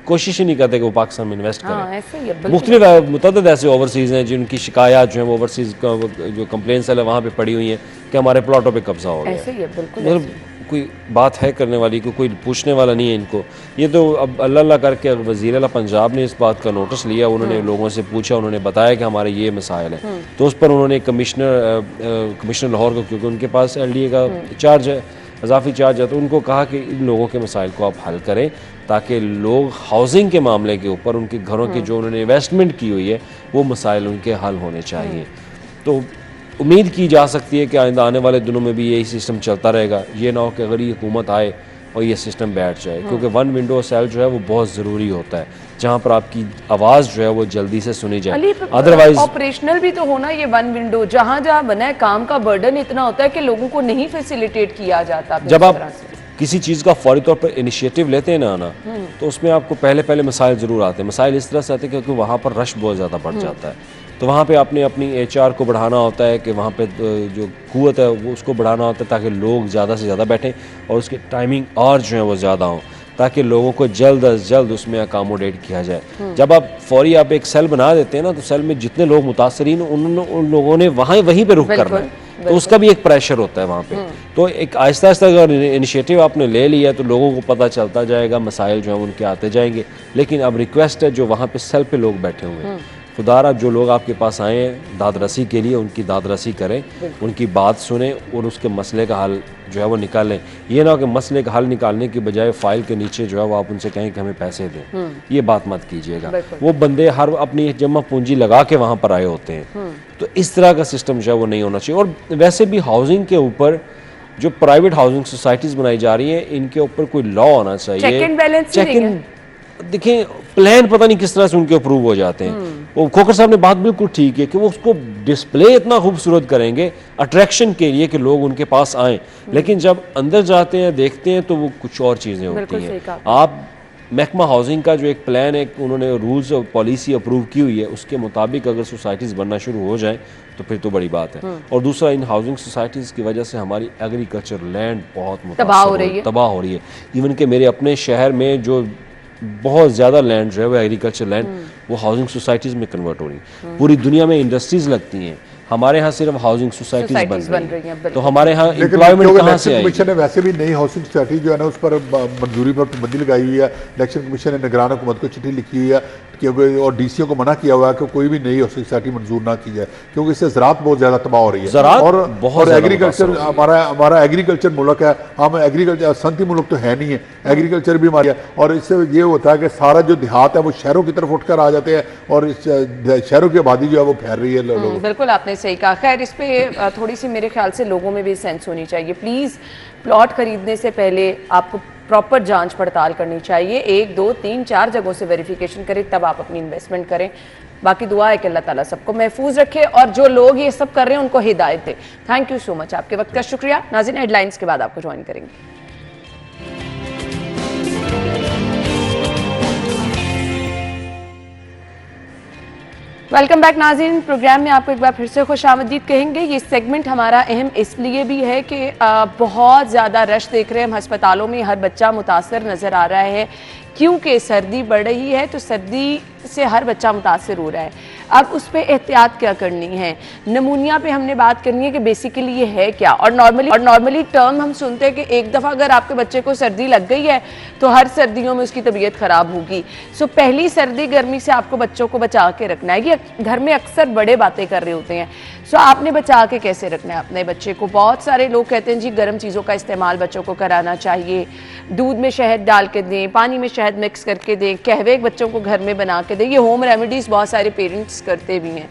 कोशिश ही नहीं करते कि वो पाकिस्तान में इन्वेस्ट करें। हाँ, ऐसे ही है, बिल्कुल। मुख्तलिफ मुतअद्दिद ऐसे ओवरसीज़ हैं जिनकी शिकायत जो है वो ओवरसीज़ का जो कंप्लेन सेल है वहाँ पे पड़ी हुई हैं कि हमारे प्लॉटों पे कब्जा हो गया। ऐसे ही है, बिल्कुल मतलब कोई बात है करने वाली को, कोई पूछने वाला नहीं है इनको। ये तो अब अल्लाह करके वज़ीर आला पंजाब ने इस बात का नोटिस लिया, उन्होंने लोगों से पूछा, उन्होंने बताया कि हमारे ये मसाइल हैं। तो उस पर उन्होंने कमिश्नर लाहौर को, क्योंकि उनके पास LDA का चार्ज है, इजाफी चार्ज है, तो उनको कहा कि इन लोगों के मसाइल को आप हल करें ताकि लोग हाउसिंग के मामले के ऊपर उनके घरों के जो उन्होंने इन्वेस्टमेंट की हुई है वो मसाइल उनके हल होने चाहिए। तो उम्मीद की जा सकती है कि आइंदा आने वाले दिनों में भी यही सिस्टम चलता रहेगा। ये ना हो कि अगर ये हुकूमत आए और ये सिस्टम बैठ जाए, क्योंकि 1 विंडो सेल जो है वो बहुत ज़रूरी होता है जहाँ पर आपकी आवाज़ जो है वो जल्दी से सुनी जाए। अदरवाइज ऑपरेशनल भी तो होना ये 1 विंडो, जहाँ जहाँ बना है काम का बर्डन इतना होता है कि लोगों को नहीं फैसिलिटेट किया जाता। जब आप किसी चीज़ का फौरी तौर पर इनिशिएटिव लेते हैं ना तो उसमें आपको पहले मसाइल ज़रूर आते हैं। मसाइल इस तरह से आते हैं क्योंकि वहाँ पर रश बहुत ज़्यादा बढ़ जाता है। तो वहाँ पे आपने अपनी HR को बढ़ाना होता है कि वहाँ पे जो कुव्वत है वो उसको बढ़ाना होता है ताकि लोग ज़्यादा से ज़्यादा बैठें और उसकी टाइमिंग और जो है वो ज़्यादा हों ताकि लोगों को जल्द अज जल्द उसमें अकामोडेट किया जाए। जब आप फौरी आप एक सेल बना देते हैं ना तो सेल में जितने लोग मुतासरीन उन लोगों ने वहीं पे रुक करना है, तो उसका भी एक प्रेशर होता है वहाँ पे। तो एक आहिस्ता आहिस्ता अगर इनिशिएटिव आपने ले लिया तो लोगों को पता चलता जाएगा, मसाइल जो हैं उनके आते जाएंगे। लेकिन अब रिक्वेस्ट है जो वहाँ पे सेल पे लोग बैठे हुए हैं, खुदारा जो लोग आपके पास आए हैं दादरसी के लिए उनकी दादरसी करें, उनकी बात सुने और उसके मसले का हल जो है वो निकालें। ये ना हो कि मसले का हल निकालने की बजाय फाइल के नीचे जो है वो आप उनसे कहें कि हमें पैसे दें, ये बात मत कीजिएगा। वो बंदे हर अपनी जमा पूंजी लगा के वहाँ पर आए होते हैं, तो इस तरह का सिस्टम जो है वो नहीं होना चाहिए। और वैसे भी हाउसिंग के ऊपर जो प्राइवेट हाउसिंग सोसाइटीज़ बनाई जा रही हैं इनके ऊपर कोई लॉ होना चाहिए। चेक एंड बैलेंस देखें प्लान पता नहीं किस तरह से उनके अप्रूव हो जाते हैं। वो खोखर साहब ने बात बिल्कुल ठीक है कि वो उसको डिस्प्ले इतना खूबसूरत करेंगे अट्रैक्शन के लिए कि लोग उनके पास आएं, लेकिन जब अंदर जाते हैं देखते हैं तो वो कुछ और चीज़ें होती हैं। आप महकमा हाउसिंग का जो एक प्लान है उन्होंने रूल्स और पॉलिसी अप्रूव की हुई है उसके मुताबिक अगर सोसाइटीज़ बनना शुरू हो जाएं तो फिर तो बड़ी बात है। और दूसरा इन हाउसिंग सोसाइटीज़ की वजह से हमारी एग्रीकल्चर लैंड बहुत तबाह हो रही है। इवन कि मेरे अपने शहर में जो बहुत ज़्यादा लैंड जो है वो एग्रीकल्चर लैंड वो हाउसिंग सोसाइटीज़ में कन्वर्ट हो रही है। पूरी दुनिया में इंडस्ट्रीज लगती हैं, हमारे यहाँ सिर्फ हाउसिंग सोसाइटीज बन रही हैं। तो हमारे यहाँ एम्प्लॉयमेंट कहाँ से आएगी? कमीशन ने वैसे भी नई हाउसिंग सोसाइटी जो है ना उस पर मंजूरी पर पाबंदी लगाई हुई है। इलेक्शन कमीशन ने निगरान हुकूमत को चिट्ठी लिखी हुई है और DCO को मना किया हुआ है कि कोई भी नई हाउसिंग सोसाइटी मंजूर ना की जाए क्योंकि इससे ज़राअत बहुत ज़्यादा तबाह हो रही है। और एग्रीकल्चर हमारा एग्रीकल्चर मुल्क है, हम एग्रीकल्चर सनती मुल्क तो है नहीं है, एग्रीकल्चर भी हमारी है। और इससे ये होता है कि सारा जो देहात है वो शहरों की तरफ उठकर आ जाते हैं और शहरों की आबादी जो है वो फैल रही है। बिल्कुल आपने सही कहा। खैर इस पे थोड़ी सी मेरे ख्याल से लोगों में भी सेंस होनी चाहिए। प्लीज़ प्लॉट खरीदने से पहले आपको प्रॉपर जांच पड़ताल करनी चाहिए। 1, 2, 3, 4 जगहों से वेरिफिकेशन करें तब आप अपनी इन्वेस्टमेंट करें। बाकी दुआ है कि अल्लाह ताला सबको महफूज रखे और जो लोग ये सब कर रहे हैं उनको हिदायत दे। थैंक यू सो मच, आपके वक्त का शुक्रिया। नाज़रीन हेडलाइंस के बाद आपको ज्वाइन करेंगे। वेलकम बैक नाज़रीन, प्रोग्राम में आपको एक बार फिर से खुशामदीद कहेंगे। ये सेगमेंट हमारा अहम इसलिए भी है कि बहुत ज़्यादा रश देख रहे हैं हम अस्पतालों में, हर बच्चा मुतासर नज़र आ रहा है क्योंकि सर्दी बढ़ रही है। तो सर्दी से हर बच्चा मुतासर हो रहा है। अब उस पर एहतियात क्या करनी है, नमूनिया पे हमने बात करनी है कि बेसिकली ये है क्या। और नॉर्मली टर्म हम सुनते हैं कि एक दफ़ा अगर आपके बच्चे को सर्दी लग गई है तो हर सर्दियों में उसकी तबीयत ख़राब होगी। सो पहली सर्दी गर्मी से आपको बच्चों को बचा के रखना है। ये घर में अक्सर बड़े बातें कर रहे होते हैं, सो आपने बचा के कैसे रखना है अपने बच्चे को। बहुत सारे लोग कहते हैं जी गर्म चीज़ों का इस्तेमाल बच्चों को कराना चाहिए, दूध में शहद डाल के दें, पानी में शहद मिक्स करके दें, कहवे बच्चों को घर में बना के दें। ये होम रेमेडीज़ बहुत सारे पेरेंट्स करते भी हैं।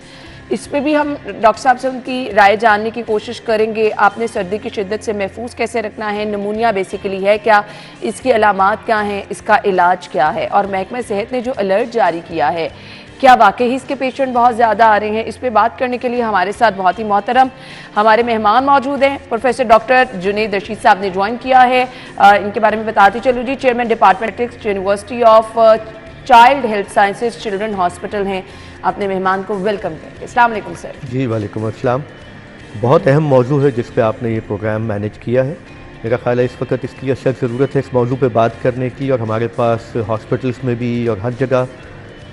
इस पे भी हम डॉक्टर साहब से उनकी राय जानने की कोशिश करेंगे। आपने सर्दी की शिद्दत से महफूज कैसे रखना है, नमूनिया बेसिकली है क्या, इसकी अलामात क्या हैं, इसका इलाज क्या है, और महकमा सेहत ने जो अलर्ट जारी किया है क्या वाकई ही इसके पेशेंट बहुत ज़्यादा आ रहे हैं। इस पे बात करने के लिए हमारे साथ बहुत ही मोहतरम हमारे मेहमान मौजूद हैं। प्रोफेसर डॉक्टर जुनैद रशीद साहब ने ज्वाइन किया है। इनके बारे में बताती चलूँ जी, chairman department university of child health sciences children hospital हैं। अपने मेहमान को वेलकम करेंगे। अस्सलाम वालेकुम सर। जी वालेकुम अस्सलाम। बहुत अहम मौजू है जिस पे आपने ये प्रोग्राम मैनेज किया है। मेरा ख्याल है इस वक्त इसकी अशद ज़रूरत है इस मौजू पे बात करने की, और हमारे पास हॉस्पिटल्स में भी और हर जगह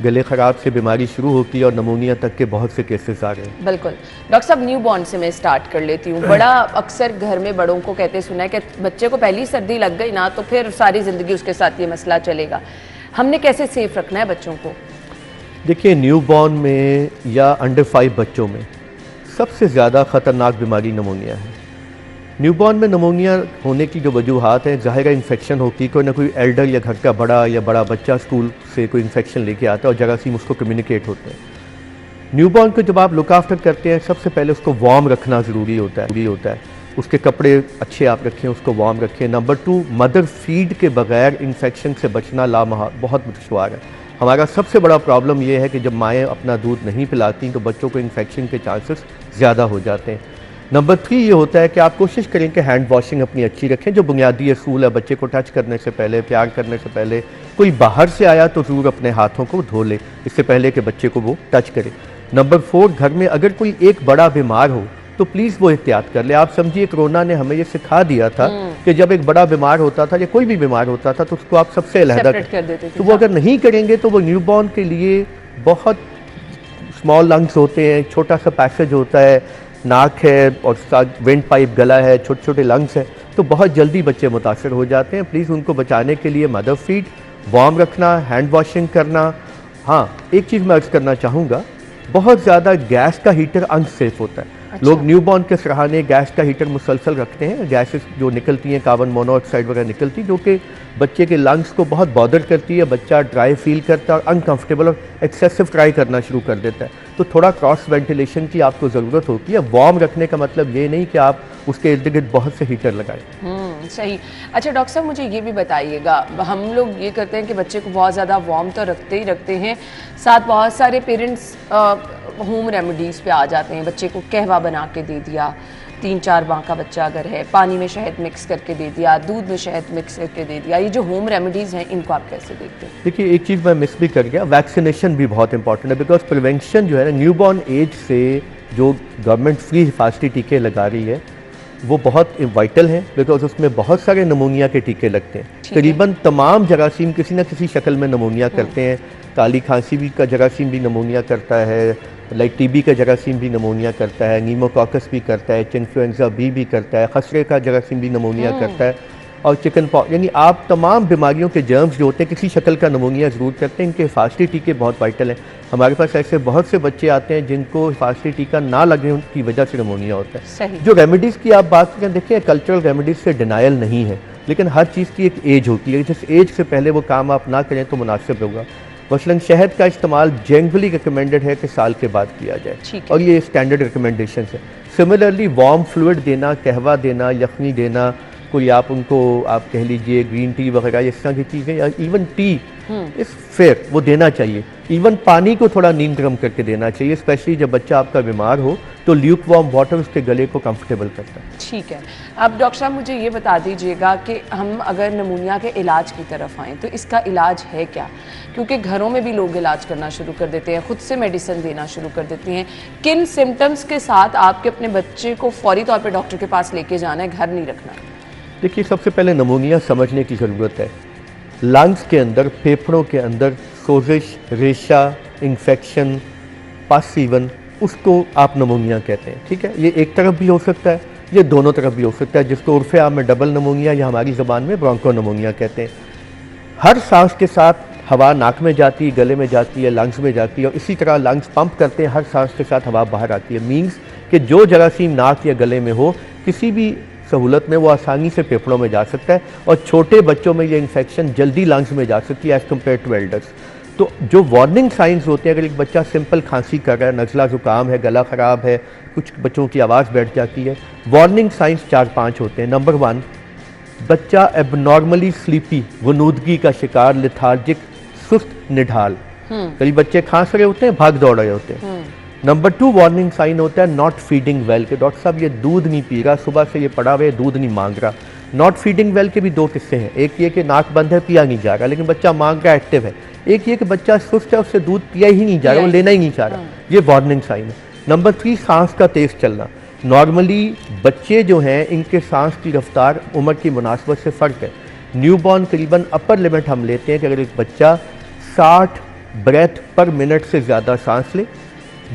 गले ख़राब से बीमारी शुरू होती है और नमूनिया तक के बहुत से केसेस आ रहे हैं। बिल्कुल डॉक्टर साहब, न्यू बॉर्न से मैं स्टार्ट कर लेती हूँ। बड़ा अक्सर घर में बड़ों को कहते सुना है कि बच्चे को पहली सर्दी लग गई ना तो फिर सारी ज़िंदगी उसके साथ ये मसला चलेगा। हमने कैसे सेफ रखना है बच्चों को? देखिए, न्यू बॉर्न में या अंडर 5 बच्चों में सबसे ज़्यादा ख़तरनाक बीमारी नमूनिया है। न्यूबॉर्न में नमूनिया होने की जो वजूहात हैं, ज़ाहिर है इन्फेक्शन होती है, कोई ना कोई एल्डर या घर का बड़ा या बड़ा बच्चा स्कूल से कोई इन्फेक्शन लेके आता है और जरासीम उसको कम्युनिकेट होते हैं। न्यूबॉर्न को जब आप लुक आफ्टर करते हैं, सबसे पहले उसको वार्म रखना ज़रूरी होता है। उसके कपड़े अच्छे आप रखें, उसको वार्म रखें। नंबर 2, मदर फीड के बगैर इन्फेक्शन से बचना बहुत दुश्वार है। हमारा सबसे बड़ा प्रॉब्लम ये है कि जब माएँ अपना दूध नहीं पिलाती तो बच्चों को इन्फेक्शन के चांसेस ज़्यादा हो जाते हैं। नंबर 3 ये होता है कि आप कोशिश करें कि हैंड वॉशिंग अपनी अच्छी रखें, जो बुनियादी असूल है। बच्चे को टच करने से पहले, प्यार करने से पहले, कोई बाहर से आया तो ज़रूर अपने हाथों को धो ले इससे पहले कि बच्चे को वो टच करे। नंबर 4, घर में अगर कोई एक बड़ा बीमार हो तो प्लीज़ वो एहतियात कर ले। आप समझिए कोरोना ने हमें ये सिखा दिया था कि जब एक बड़ा बीमार होता था या कोई भी बीमार होता था तो उसको आप सबसे अलहदा कर देते थे। तो वो अगर नहीं करेंगे तो वो न्यूबॉर्न के लिए बहुत स्मॉल लंग्स होते हैं, छोटा सा पैसेज होता है, नाक है और वेंट पाइप गला है, छोटे छोटे लंग्स हैं, तो बहुत जल्दी बच्चे मुतासर हो जाते हैं। प्लीज़ उनको बचाने के लिए मदर फीड, वार्म रखना, हैंड वॉशिंग करना। हाँ, एक चीज़ मैं अर्ज़ करना चाहूँगा, बहुत ज़्यादा गैस का हीटर अनसेफ होता है। अच्छा। लोग न्यूबॉर्न के सराहने गैस का हीटर मुसलसल रखते हैं। गैसेस जो निकलती हैं, कार्बन मोनोऑक्साइड वगैरह निकलती, जो कि बच्चे के लंग्स को बहुत बॉदर करती है। बच्चा ड्राई फील करता है और अनकंफर्टेबल और एक्सेसिव ट्राई करना शुरू कर देता है। तो थोड़ा क्रॉस वेंटिलेशन की आपको ज़रूरत होती है। वार्म रखने का मतलब ये नहीं कि आप उसके इर्द गिर्द बहुत से हीटर लगाएं। सही। अच्छा डॉक्टर साहब, मुझे ये भी बताइएगा, हम लोग ये करते हैं कि बच्चे को बहुत ज़्यादा वार्म तो रखते ही रखते हैं, साथ बहुत सारे पेरेंट्स होम रेमेडीज़ पे आ जाते हैं। बच्चे को कहवा बना के दे दिया, 3-4 माह का बच्चा अगर है, पानी में शहद मिक्स करके दे दिया, दूध में शहद मिक्स करके दे दिया। ये जो होम रेमेडीज़ हैं इनको आप कैसे देखते हैं? देखिए, एक चीज़ मैं मिस भी कर गया, वैक्सीनेशन भी बहुत इंपॉर्टेंट है। बिकॉज प्रिवेंशन जो है ना, न्यूबॉर्न एज से जो गवर्नमेंट फ्री हिफाजती टीके लगा रही है वो बहुत वाइटल हैं, बिकॉज उसमें बहुत सारे नमूनिया के टीके लगते हैं। करीबन तमाम जरासीम किसी न किसी शक्ल में नमूनिया करते हैं। काली खांसी भी का जरासीम भी नमूनिया करता है, लाइक टीबी का जरासीम भी नमूनिया करता है, नीमोकॉकस भी करता है, इन्फ्लुएंजा बी भी करता है, खसरे का जरासीम भी नमूनिया करता है, और चिकन पॉक्स, यानी आप तमाम बीमारियों के जर्म्स जो होते हैं किसी शक्ल का नमूनिया ज़रूर करते हैं। इनके हिफाजती टीके बहुत वाइटल हैं। हमारे पास ऐसे बहुत से बच्चे आते हैं जिनको हिफाजती टीका ना लगने की वजह से नमूनिया होता है। जो रेमेडीज़ की आप बात करें, देखिए कल्चरल रेमेडीज़ से डिनायल नहीं है, लेकिन हर चीज़ की एक एज होती है। जिस एज से पहले वो काम आप ना करें तो मुनासिब होगा। मसलन शहद का इस्तेमाल जनरली रिकमेंडेड है कि साल के बाद किया जाए, और ये स्टैंडर्ड रिकमेंडेशन है। सिमिलरली वार्म फ्लूइड देना, कहवा देना, यखनी देना, कोई आप उनको आप कह लीजिए ग्रीन टी वगैरह इस तरह की चीज़ें, या इवन टी इस फेयर वो देना चाहिए। इवन पानी को थोड़ा नींद गर्म करके देना चाहिए, स्पेशली जब बच्चा आपका बीमार हो तो ल्यूक वार्म वाटर उसके गले को कंफर्टेबल करता है। ठीक है। अब डॉक्टर साहब मुझे ये बता दीजिएगा कि हम अगर नमूनिया के इलाज की तरफ आएँ तो इसका इलाज है क्या? क्योंकि घरों में भी लोग इलाज करना शुरू कर देते हैं, खुद से मेडिसिन देना शुरू कर देती हैं। किन सिम्टम्स के साथ आपके अपने बच्चे को फौरी तौर पर डॉक्टर के पास लेके जाना है, घर नहीं रखना? देखिए, सबसे पहले नमूनिया समझने की ज़रूरत है। लंग्स के अंदर, फेफड़ों के अंदर सोजिश, रेशा, इन्फेक्शन, पस इवन, उसको आप नमोनिया कहते हैं। ठीक है, ये एक तरफ भी हो सकता है, ये दोनों तरफ भी हो सकता है, जिसको उर्फ़े आम में डबल नमोनिया या हमारी ज़बान में ब्रोंको नमोनिया कहते हैं। हर सांस के साथ हवा नाक में जाती है, गले में जाती है, लंग्स में जाती है, और इसी तरह लंग्स पंप करते हैं, हर सांस के साथ हवा बाहर आती है। मीन्स कि जो जरासीम नाक या गले में हो, किसी भी सहूलत में वो आसानी से फेफड़ों में जा सकता है, और छोटे बच्चों में ये इन्फेक्शन जल्दी लंग्स में जा सकती है एज़ कम्पेयर टू एल्डर्स। तो जो वार्निंग साइंस होते हैं, अगर एक बच्चा सिंपल खांसी कर रहा है, नज़ला ज़ुकाम है, गला ख़राब है, कुछ बच्चों की आवाज़ बैठ जाती है, वार्निंग साइंस 4-5 होते हैं। नंबर 1, बच्चा एबनॉर्मली स्लीपी, वनूदगी का शिकार, लिथार्जिक, सुस्त, निढाल। कई बच्चे खांस रहे होते हैं, भाग दौड़ रहे होते हैं। नंबर 2 वार्निंग साइन होता है नॉट फीडिंग वेल, के डॉक्टर साहब ये दूध नहीं पी रहा, सुबह से ये पड़ा हुआ है, दूध नहीं मांग रहा। नॉट फीडिंग वेल के भी 2 किस्से हैं, एक ये कि नाक बंद है, पिया नहीं जा रहा, लेकिन बच्चा मांग रहा, एक्टिव है। एक ये कि बच्चा सुस्त है, उससे दूध पिया ही नहीं जा रहा, वो लेना ही नहीं चाह रहा, ये वार्निंग साइन है। नंबर 3 सांस का तेज चलना। नॉर्मली बच्चे जो हैं, इनके सांस की रफ्तार उम्र की मुनासबत से फ़र्क है। न्यूबॉर्न करीबन अपर लिमिट हम लेते हैं कि अगर एक बच्चा 60 ब्रेथ पर मिनट से ज़्यादा सांस ले,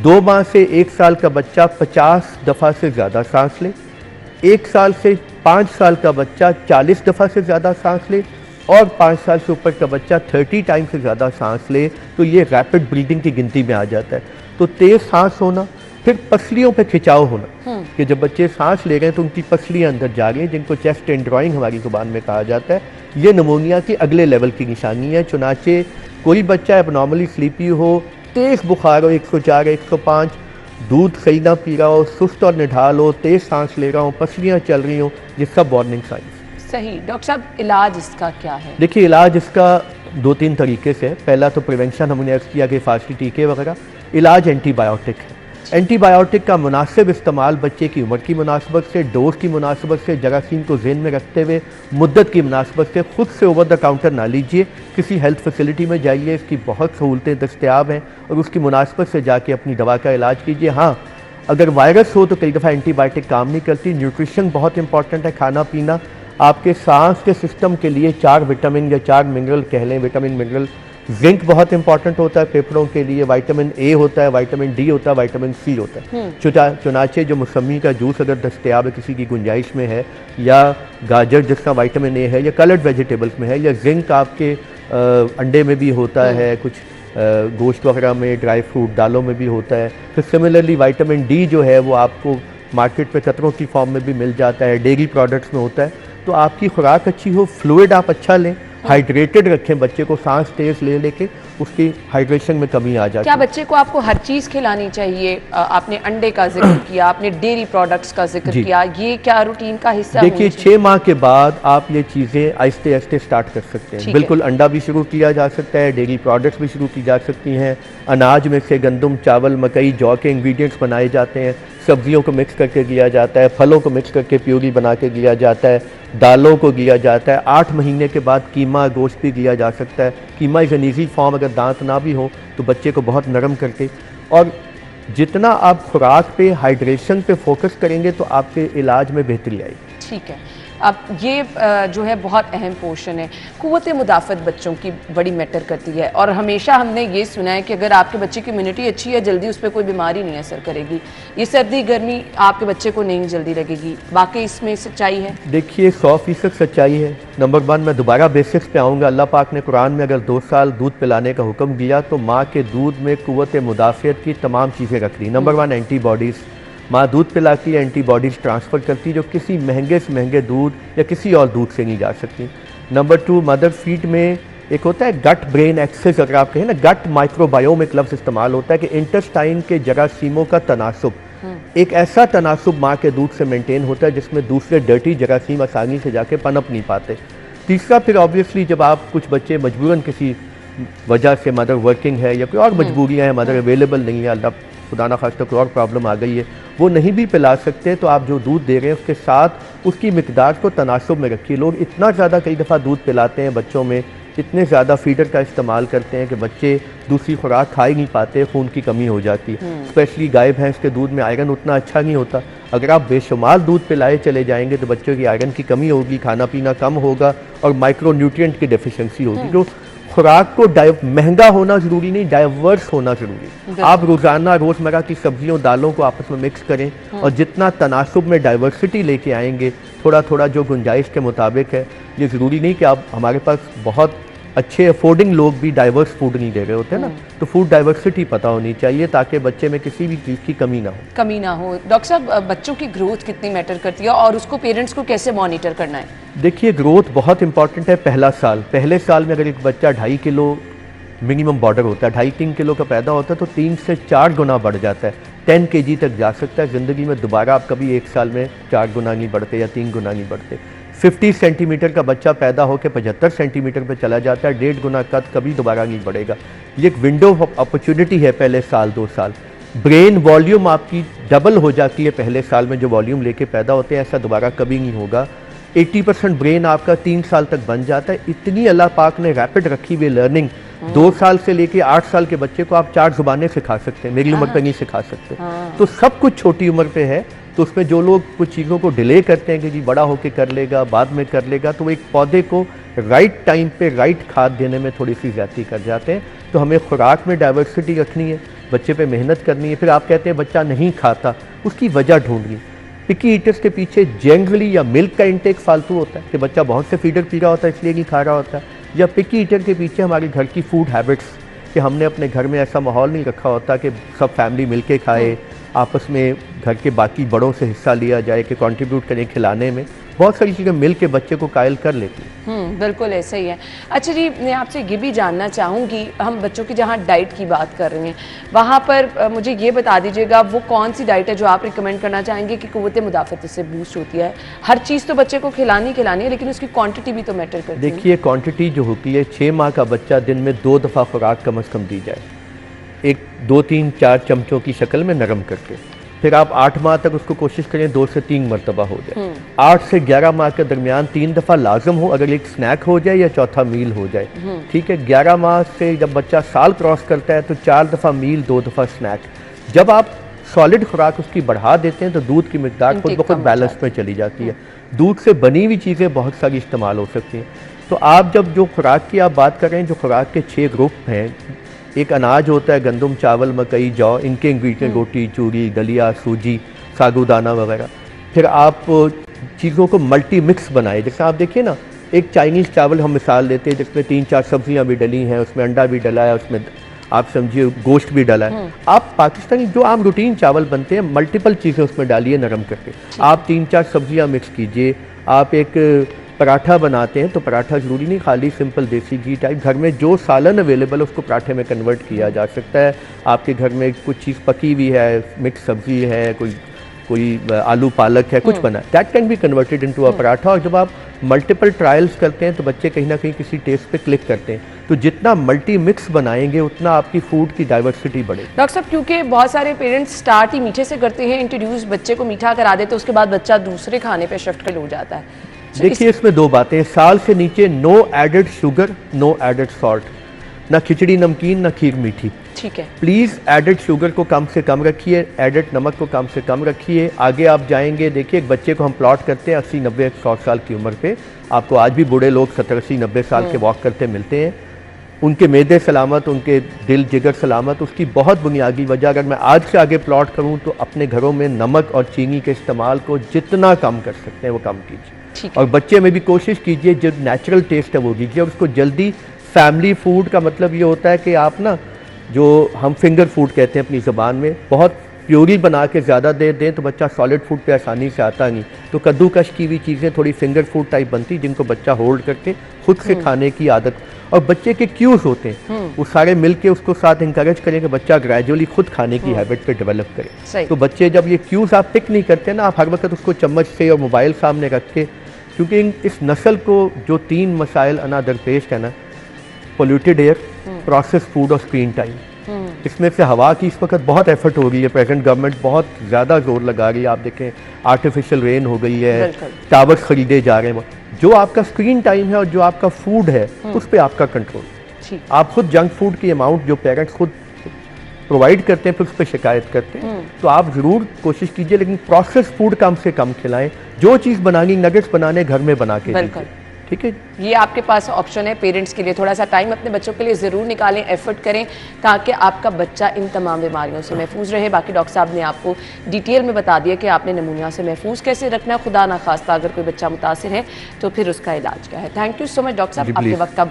2 माह से 1 साल का बच्चा 50 दफ़ा से ज़्यादा सांस ले, 1 साल से 5 साल का बच्चा 40 दफ़ा से ज़्यादा सांस ले, और 5 साल से ऊपर का बच्चा 30 टाइम से ज़्यादा सांस ले, तो ये रैपिड ब्रीदिंग की गिनती में आ जाता है। तो तेज़ सांस होना, फिर पसलियों पे खिंचाव होना, कि जब बच्चे सांस ले रहे हैं तो उनकी पसलियाँ अंदर जा रही हैं, जिनको चेस्ट एंड्रॉइंग हमारी ज़ुबान में कहा जाता है, ये नमोनिया के अगले लेवल की निशानी है। चुनाचे कोई बच्चा एबनॉर्मली स्लीपी हो, तेज़ बुखार हो 104, 105, दूध सही ना पी रहा हो, सुस्त और निढाल हो, तेज़ सांस ले रहा हो, पसलियाँ चल रही हो, ये सब वार्निंग साइंस। सही। डॉक्टर साहब, इलाज इसका क्या है? देखिए, इलाज इसका 2-3 तरीके से है। पहला तो प्रिवेंशन, हमने अर्ज़ किया कि फांसी, टीके वगैरह। इलाज एंटीबायोटिक है। एंटीबायोटिक का मुनासिब इस्तेमाल बच्चे की उम्र की मुनासबत से, डोज की मुनासबत से, जरासीम को ज़हन में रखते हुए, मुद्दत की मुनासबत से खुद से ओवर द काउंटर ना लीजिए, किसी हेल्थ फैसिलिटी में जाइए, इसकी बहुत सहूलतें दस्तयाब हैं, और उसकी मुनासबत से जाके अपनी दवा का इलाज कीजिए। हाँ, अगर वायरस हो तो कई दफ़ा एंटीबायोटिक काम नहीं करती। न्यूट्रिशन बहुत इंपॉर्टेंट है, खाना पीना। आपके सांस के सिस्टम के लिए 4 विटामिन या 4 मिनरल कह लें, विटामिन मिनरल। जिंक बहुत इंपॉर्टेंट होता है फेफड़ों के लिए, विटामिन ए होता है, विटामिन डी होता है, विटामिन सी होता है। चुनाचे जो मौसमी का जूस अगर दस्तयाब है, किसी की गुंजाइश में है, या गाजर जिसका विटामिन ए है, या कलर्ड वेजिटेबल्स में है, या जिंक आपके अंडे में भी होता है, कुछ गोश्त वगैरह में, ड्राई फ्रूट, दालों में भी होता है। फिर सिमिलरली विटामिन डी जो है वो आपको मार्केट पे कतरों की फॉर्म में भी मिल जाता है, डेयरी प्रोडक्ट्स में होता है। तो आपकी खुराक अच्छी हो, फ्लूइड आप अच्छा लें, हाइड्रेटेड रखें बच्चे को, सांस तेज ले लेके उसकी हाइड्रेशन में कमी आ जाती है। क्या बच्चे को आपको हर चीज़ खिलानी चाहिए? आपने अंडे का जिक्र किया, आपने डेयरी प्रोडक्ट्स का जिक्र किया, ये क्या रूटीन का हिस्सा? देखिए, 6 माह के बाद आप ये चीज़ें आहिस्ते आहिस्ते स्टार्ट कर सकते हैं। बिल्कुल, अंडा भी शुरू किया जा सकता है, डेयरी प्रोडक्ट्स भी शुरू की जा सकती हैं। अनाज में से गंदम, चावल, मकई, जौ के इंग्रेडिएंट्स बनाए जाते हैं, सब्जियों को मिक्स करके दिया जाता है, फलों को मिक्स करके प्यूरी बना के दिया जाता है, दालों को दिया जाता है। 8 महीने के बाद कीमा, गोश्त भी दिया जा सकता है। कीमा इज़ एन ईजी फॉर्म, अगर दांत ना भी हो तो बच्चे को बहुत नरम करके। और जितना आप खुराक पे, हाइड्रेशन पे फोकस करेंगे तो आपके इलाज में बेहतरी आएगी। ठीक है। अब ये जो है बहुत अहम पोर्शन है। क़ुव्वत मुदाफ़त बच्चों की बड़ी मैटर करती है, और हमेशा हमने ये सुना है कि अगर आपके बच्चे की इम्यूनिटी अच्छी है, जल्दी उस पर कोई बीमारी नहीं असर करेगी। ये सर्दी गर्मी आपके बच्चे को नहीं जल्दी लगेगी, बाकी इसमें सच्चाई है? देखिए, 100% सच्चाई है। नंबर 1, मैं दोबारा बेसिक्स पे आऊँगा। अल्लाह पाक ने कुरान में अगर 2 साल दूध पिलाने का हुक्म दिया तो माँ के दूध में क़ुव्वत मुदाफ़त की तमाम चीज़ें रख दी। Number 1, antibodies. माँ दूध पिलाती है, एंटीबॉडीज़ ट्रांसफ़र करती, जो किसी महंगे से महंगे दूध या किसी और दूध से नहीं जा सकती। नंबर 2, मदर फीड में एक होता है गट ब्रेन एक्सेस, अगर आप कहें ना, गट माइक्रोबायोम एक लफ्ज़ इस्तेमाल होता है कि इंटेस्टाइन के जरासीमों का तनासुब। एक ऐसा तनासुब माँ के दूध से मेंटेन होता है जिसमें दूसरे डर्टी जरासीम आसानी से जाके पनप नहीं पाते। तीसरा, फिर ऑब्वियसली जब आप कुछ बच्चे मजबूरन किसी वजह से, मदर वर्किंग है या कोई और मजबूरियाँ हैं, मदर अवेलेबल नहीं है, अल्लाह खुदा ना खास्ता कोई और प्रॉब्लम आ गई है, वो नहीं भी पिला सकते, तो आप जो दूध दे रहे हैं उसके साथ उसकी मिकदार को तनासुब में रखिए। लोग इतना ज़्यादा कई दफ़ा दूध पिलाते हैं बच्चों में, इतने ज़्यादा फीडर का इस्तेमाल करते हैं कि बच्चे दूसरी खुराक खा ही नहीं पाते, खून की कमी हो जाती है। स्पेशली गाय भैंस के दूध में आयरन उतना अच्छा नहीं होता। अगर आप बेशुमार दूध पिलाए चले जाएंगे तो बच्चों की आयरन की कमी होगी, खाना पीना कम होगा और माइक्रो न्यूट्रिएंट की डेफिशिएंसी होगी। जो खुराक को महंगा होना जरूरी नहीं, डाइवर्स होना जरूरी। आप रोजाना रोजमर्रा की सब्जियों दालों को आपस में मिक्स करें और जितना तनासुब में डाइवर्सिटी लेके आएंगे, थोड़ा थोड़ा जो गुंजाइश के मुताबिक है। ये ज़रूरी नहीं कि आप हमारे पास बहुत अच्छे अफोर्डिंग लोग भी डाइवर्स फूड नहीं दे रहे होते ना, तो फूड डाइवर्सिटी पता होनी चाहिए ताकि बच्चे में किसी भी चीज़ की कमी ना हो। डॉक्टर साहब, बच्चों की ग्रोथ कितनी मैटर करती है और उसको पेरेंट्स को कैसे मॉनिटर करना है? देखिए, ग्रोथ बहुत इंपॉर्टेंट है। पहले साल में अगर एक बच्चा 2.5 किलो मिनिमम बॉर्डर होता है, 2.5-3 किलो का पैदा होता है, तो 3 से 4 गुना बढ़ जाता है, 10 kg तक जा सकता है। ज़िंदगी में दोबारा आप कभी एक साल में 4 गुना नहीं बढ़ते या 3 गुना नहीं बढ़ते। 50 सेंटीमीटर का बच्चा पैदा होकर 75 सेंटीमीटर पे चला जाता है, 1.5 गुना कद कभी दोबारा नहीं बढ़ेगा। ये एक विंडो ऑफ अपॉर्चुनिटी है पहले साल 2 साल। ब्रेन वॉल्यूम आपकी डबल हो जाती है पहले साल में, जो वॉल्यूम लेके पैदा होते हैं, ऐसा दोबारा कभी नहीं होगा। 80% ब्रेन आपका 3 साल तक बन जाता है। इतनी अल्लाह पाक ने रैपिड रखी हुई लर्निंग, 2 साल से लेके 8 साल के बच्चे को आप 4 जुबानें सिखा सकते हैं, मेरी उम्र पे नहीं सिखा सकते। तो सब कुछ छोटी उम्र पे है। तो उसमें जो लोग कुछ चीज़ों को डिले करते हैं कि जी बड़ा होके कर लेगा, बाद में कर लेगा, तो वो एक पौधे को राइट टाइम पे राइट खाद देने में थोड़ी सी ज्यादती कर जाते हैं। तो हमें खुराक में डाइवर्सिटी रखनी है, बच्चे पे मेहनत करनी है। फिर आप कहते हैं बच्चा नहीं खाता, उसकी वजह ढूंढनी। पिकी ईटर्स के पीछे जनरली या मिल्क का इंटेक फालतू होता है कि बच्चा बहुत से फीडर पी रहा होता है इसलिए नहीं खा रहा होता है, या पिकी ईटर के पीछे हमारे घर की फूड हैबिट्स, कि हमने अपने घर में ऐसा माहौल नहीं रखा होता कि सब फैमिली मिलके खाए, आपस में घर के बाकी बड़ों से हिस्सा लिया जाए कि कंट्रीब्यूट करें खिलाने में। बहुत सारी चीज़ें मिल के बच्चे को कायल कर लेती हैं। बिल्कुल ऐसा ही है। अच्छा जी, मैं आपसे ये भी जानना चाहूँगी, हम बच्चों की जहाँ डाइट की बात कर रहे हैं, वहाँ पर मुझे ये बता दीजिएगा वो कौन सी डाइट है जो आप रिकमेंड करना चाहेंगे कि क़ुव्वत मुदाफ़त इससे बूस्ट होती है? हर चीज़ तो बच्चे को खिलानी है, लेकिन उसकी क्वांटिटी भी तो मैटर करती है। देखिए, क्वांटिटी जो होती है, 6 माह का बच्चा दिन में 2 दफ़ा खुराक कम से कम दी जाए, 1, 2, 3, 4 चमचों की शक्ल में नरम करके। फिर आप 8 माह तक उसको कोशिश करें 2 से 3 मरतबा हो जाए। 8 से 11 माह के दरमियान 3 दफ़ा लाजम हो, अगर एक स्नैक हो जाए या चौथा मील हो जाए, ठीक है। 11 माह से जब बच्चा साल क्रॉस करता है तो 4 दफ़ा मील, 2 दफ़ा स्नैक। जब आप सॉलिड खुराक उसकी बढ़ा देते हैं तो दूध की मिकदार खुद ब खुद बैलेंस में चली जाती है। दूध से बनी हुई चीज़ें बहुत सारी इस्तेमाल हो सकती हैं। तो आप जब जो खुराक की आप बात कर रहे हैं, जो खुराक के 6 ग्रुप हैं, एक अनाज होता है, गंदम, चावल, मकई, जौ, इनके इंग्रेडिएंट रोटी, चूरी, दलिया, सूजी, सागुदाना वगैरह। फिर आप चीज़ों को मल्टी मिक्स बनाए, जैसे आप देखिए ना, एक चाइनीज़ चावल हम मिसाल लेते हैं जिसमें 3-4 सब्जियां भी डली हैं, उसमें अंडा भी डला है, उसमें आप समझिए गोश्त भी डला है। आप पाकिस्तानी जो आम रूटीन चावल बनते हैं, मल्टीपल चीज़ें उसमें डालिए नरम करके, आप 3-4 सब्जियाँ मिक्स कीजिए। आप एक पराठा बनाते हैं तो पराठा ज़रूरी नहीं खाली सिंपल देसी घी टाइप, घर में जो सालन अवेलेबल है उसको पराठे में कन्वर्ट किया जा सकता है। आपके घर में कुछ चीज़ पकी हुई है, मिक्स सब्जी है, कोई आलू पालक है, कुछ बना है, that can be converted into a paratha. और जब आप मल्टीपल ट्रायल्स करते हैं तो बच्चे कहीं ना कहीं किसी टेस्ट पे क्लिक करते हैं। तो जितना मल्टी मिक्स बनाएंगे उतना आपकी फूड की डाइवर्सिटी बढ़ेगी। डॉक्टर साहब, क्योंकि बहुत सारे पेरेंट्स स्टार्ट ही मीठे से करते हैं, इंट्रोड्यूस बच्चे को मीठा करा देते, उसके बाद बच्चा दूसरे खाने पे शिफ्ट कर हो जाता है। देखिए, इसमें 2 बातें, साल से नीचे no added sugar, no added salt, ना खिचड़ी नमकीन, ना खीर मीठी, ठीक है। प्लीज़ एडेड शुगर को कम से कम रखिए, एडेड नमक को कम से कम रखिए। आगे आप जाएंगे, देखिए एक बच्चे को हम प्लॉट करते हैं 80, 90, 100 साल की उम्र पे। आपको आज भी बूढ़े लोग 70, 80, 90 साल के वॉक करते मिलते हैं। उनके मैदे सलामत, उनके दिल जिगर सलामत। उसकी बहुत बुनियादी वजह, अगर मैं आज से आगे प्लॉट करूँ तो अपने घरों में नमक और चीनी के इस्तेमाल को जितना कम कर सकते हैं वो कम कीजिए। और बच्चे में भी कोशिश कीजिए जो नेचुरल टेस्ट है वो दीजिए। और उसको जल्दी, फैमिली फूड का मतलब ये होता है कि आप ना, जो हम फिंगर फूड कहते हैं अपनी ज़बान में, बहुत प्योरी बना के ज़्यादा दे दें तो बच्चा सॉलिड फूड पे आसानी से आता नहीं। तो कद्दूकश की हुई चीज़ें थोड़ी फिंगर फूड टाइप बनती, जिनको बच्चा होल्ड करके खुद से खाने की आदत। और बच्चे के क्यूज होते हैं, वो सारे मिल के उसको साथ इंकरेज करें कि बच्चा ग्रेजुअली खुद खाने की हैबिट पे डेवलप करे। तो बच्चे जब ये क्यूज आप पिक नहीं करते ना, आप हर वक्त उसको चम्मच से और मोबाइल सामने रख के, क्योंकि इस नस्ल को जो 3 मसाइल दरपेश है ना, पोल्यूटेड एयर, प्रोसेस फूड और स्क्रीन टाइम, इसमें से हवा की इस वक्त बहुत एफर्ट हो रही है। प्रेजेंट गवर्नमेंट बहुत ज़्यादा जोर लगा रही है। आप देखें आर्टिफिशियल रेन हो गई है, टावर्स खरीदे जा रहे हैं। जो आपका स्क्रीन टाइम है और जो आपका फूड है उस पर आपका कंट्रोल। आप खुद जंक फूड की अमाउंट जो पेरेंट्स खुद प्रोवाइड करते हैं फिर उस पर शिकायत करते हैं, तो आप ज़रूर कोशिश कीजिए, लेकिन प्रोसेस फूड कम से कम खिलाएं। जो चीज़ बनानी, नगेट्स बनाने घर में बना के दीजिए। ठीक है। ये आपके पास ऑप्शन है पेरेंट्स के लिए। थोड़ा सा टाइम अपने बच्चों के लिए ज़रूर निकालें, एफर्ट करें, ताकि आपका बच्चा इन तमाम बीमारियों से महफूज रहे। बाकी डॉक्टर साहब ने आपको डिटेल में बता दिया कि आपने नमूनिया से महफूज कैसे रखना, खुदा ना खास्ता अगर कोई बच्चा मुतासिर है तो फिर उसका इलाज क्या है। Thank you so much doctor साहब, आपके वक्त का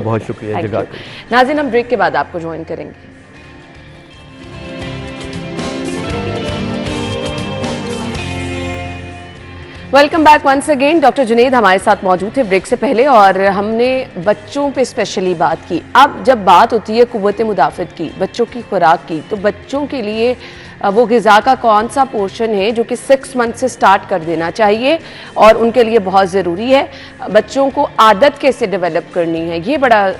बहुत शुक्रिया। नाज़रीन, हम ब्रेक के बाद आपको ज्वाइन करेंगे। Welcome back once again. Doctor Junaid हमारे साथ मौजूद थे ब्रेक से पहले और हमने बच्चों पे स्पेशली बात की। अब जब बात होती है कुव्वत मुदाफ़त की, बच्चों की खुराक की, तो बच्चों के लिए वो ग़िज़ा का कौन सा पोर्शन है जो कि 6 मंथ से स्टार्ट कर देना चाहिए और उनके लिए बहुत ज़रूरी है। बच्चों को आदत कैसे डेवलप करनी है, ये बड़ा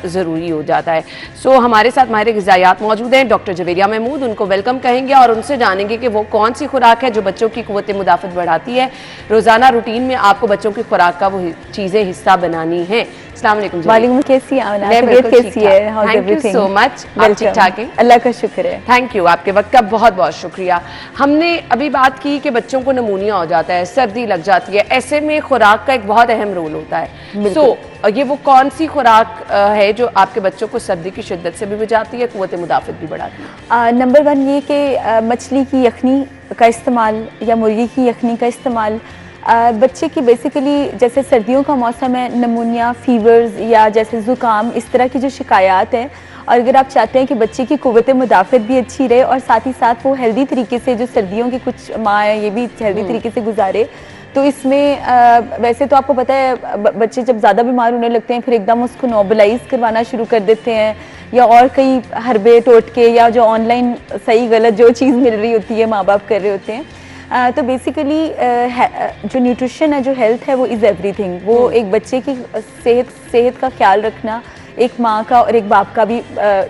ज़रूरी हो जाता है। सो हमारे साथ माहिर ग़िज़ायात मौजूद हैं डॉक्टर जवेरिया महमूद। उनको वेलकम कहेंगे और उनसे जानेंगे कि वो कौन सी खुराक है जो बच्चों की कुव्वत मुदाफ़त बढ़ाती है। रोज़ाना रूटीन में आपको बच्चों की खुराक का वो चीज़ें हिस्सा बनानी है। अस्सलाम वालेकुम। वालेकुम, कैसी हैं? कैसी है? Thank you so much. ठीक ठाक है, अल्लाह का शुक्र है। थैंक यू, आपके वक्त का बहुत बहुत शुक्रिया। हमने अभी बात की कि बच्चों को नमूनिया हो जाता है, सर्दी लग जाती है, ऐसे में खुराक का एक बहुत अहम रोल होता है। सो ये वो कौन सी खुराक है जो आपके बच्चों को सर्दी की शिद्दत से भी बचाती है, कुव्वत मुदाफ़त भी बढ़ाती है? नंबर 1 ये कि मछली की यखनी का इस्तेमाल या मुर्गी की यखनी का इस्तेमाल। बच्चे की बेसिकली जैसे सर्दियों का मौसम है, नमूनिया, फीवर्स या जैसे ज़ुकाम, इस तरह की जो शिकायत है, और अगर आप चाहते हैं कि बच्चे की कुव्वत मुदाफ़त भी अच्छी रहे और साथ ही साथ वो हेल्दी तरीके से, जो सर्दियों की कुछ माँ है ये भी हेल्दी तरीके से गुजारे, तो इसमें वैसे तो आपको पता है बच्चे जब ज़्यादा बीमार होने लगते हैं फिर एकदम उसको नॉर्मलाइज करवाना शुरू कर देते हैं, या और कई हरबे टोटके या जो ऑनलाइन सही गलत जो चीज़ मिल रही होती है माँ बाप कर रहे होते हैं। तो बेसिकली जो न्यूट्रिशन है, जो हेल्थ है, वो इज़ एवरीथिंग। वो एक बच्चे की सेहत का ख्याल रखना एक माँ का और एक बाप का भी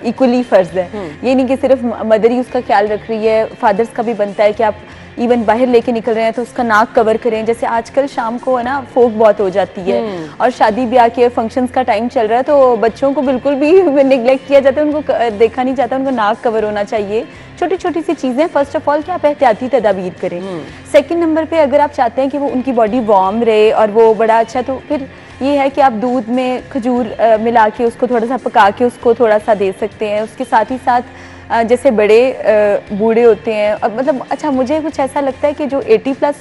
इक्वली फ़र्ज़ है। ये नहीं कि सिर्फ मदर ही उसका ख्याल रख रही है, फादर्स का भी बनता है कि आप इवन बाहर लेके निकल रहे हैं तो उसका नाक कवर करें। जैसे आजकल शाम को है ना फोक बहुत हो जाती है और शादी ब्याह के फंक्शंस का टाइम चल रहा है, तो बच्चों को बिल्कुल भी निगलेक्ट किया जाता है, उनको देखा नहीं जाता, उनको नाक कवर होना चाहिए। छोटी छोटी सी चीज़ें, फर्स्ट ऑफ ऑल कि आप एहतियाती तदाबीर करें। सेकेंड नंबर पे अगर आप चाहते हैं कि वो उनकी बॉडी वार्म रहे और वो बड़ा अच्छा, तो फिर ये है कि आप दूध में खजूर मिला के उसको थोड़ा सा पका के उसको थोड़ा सा दे सकते हैं। उसके साथ ही साथ जैसे बड़े बूढ़े होते हैं, और मतलब अच्छा मुझे कुछ ऐसा लगता है कि जो 80+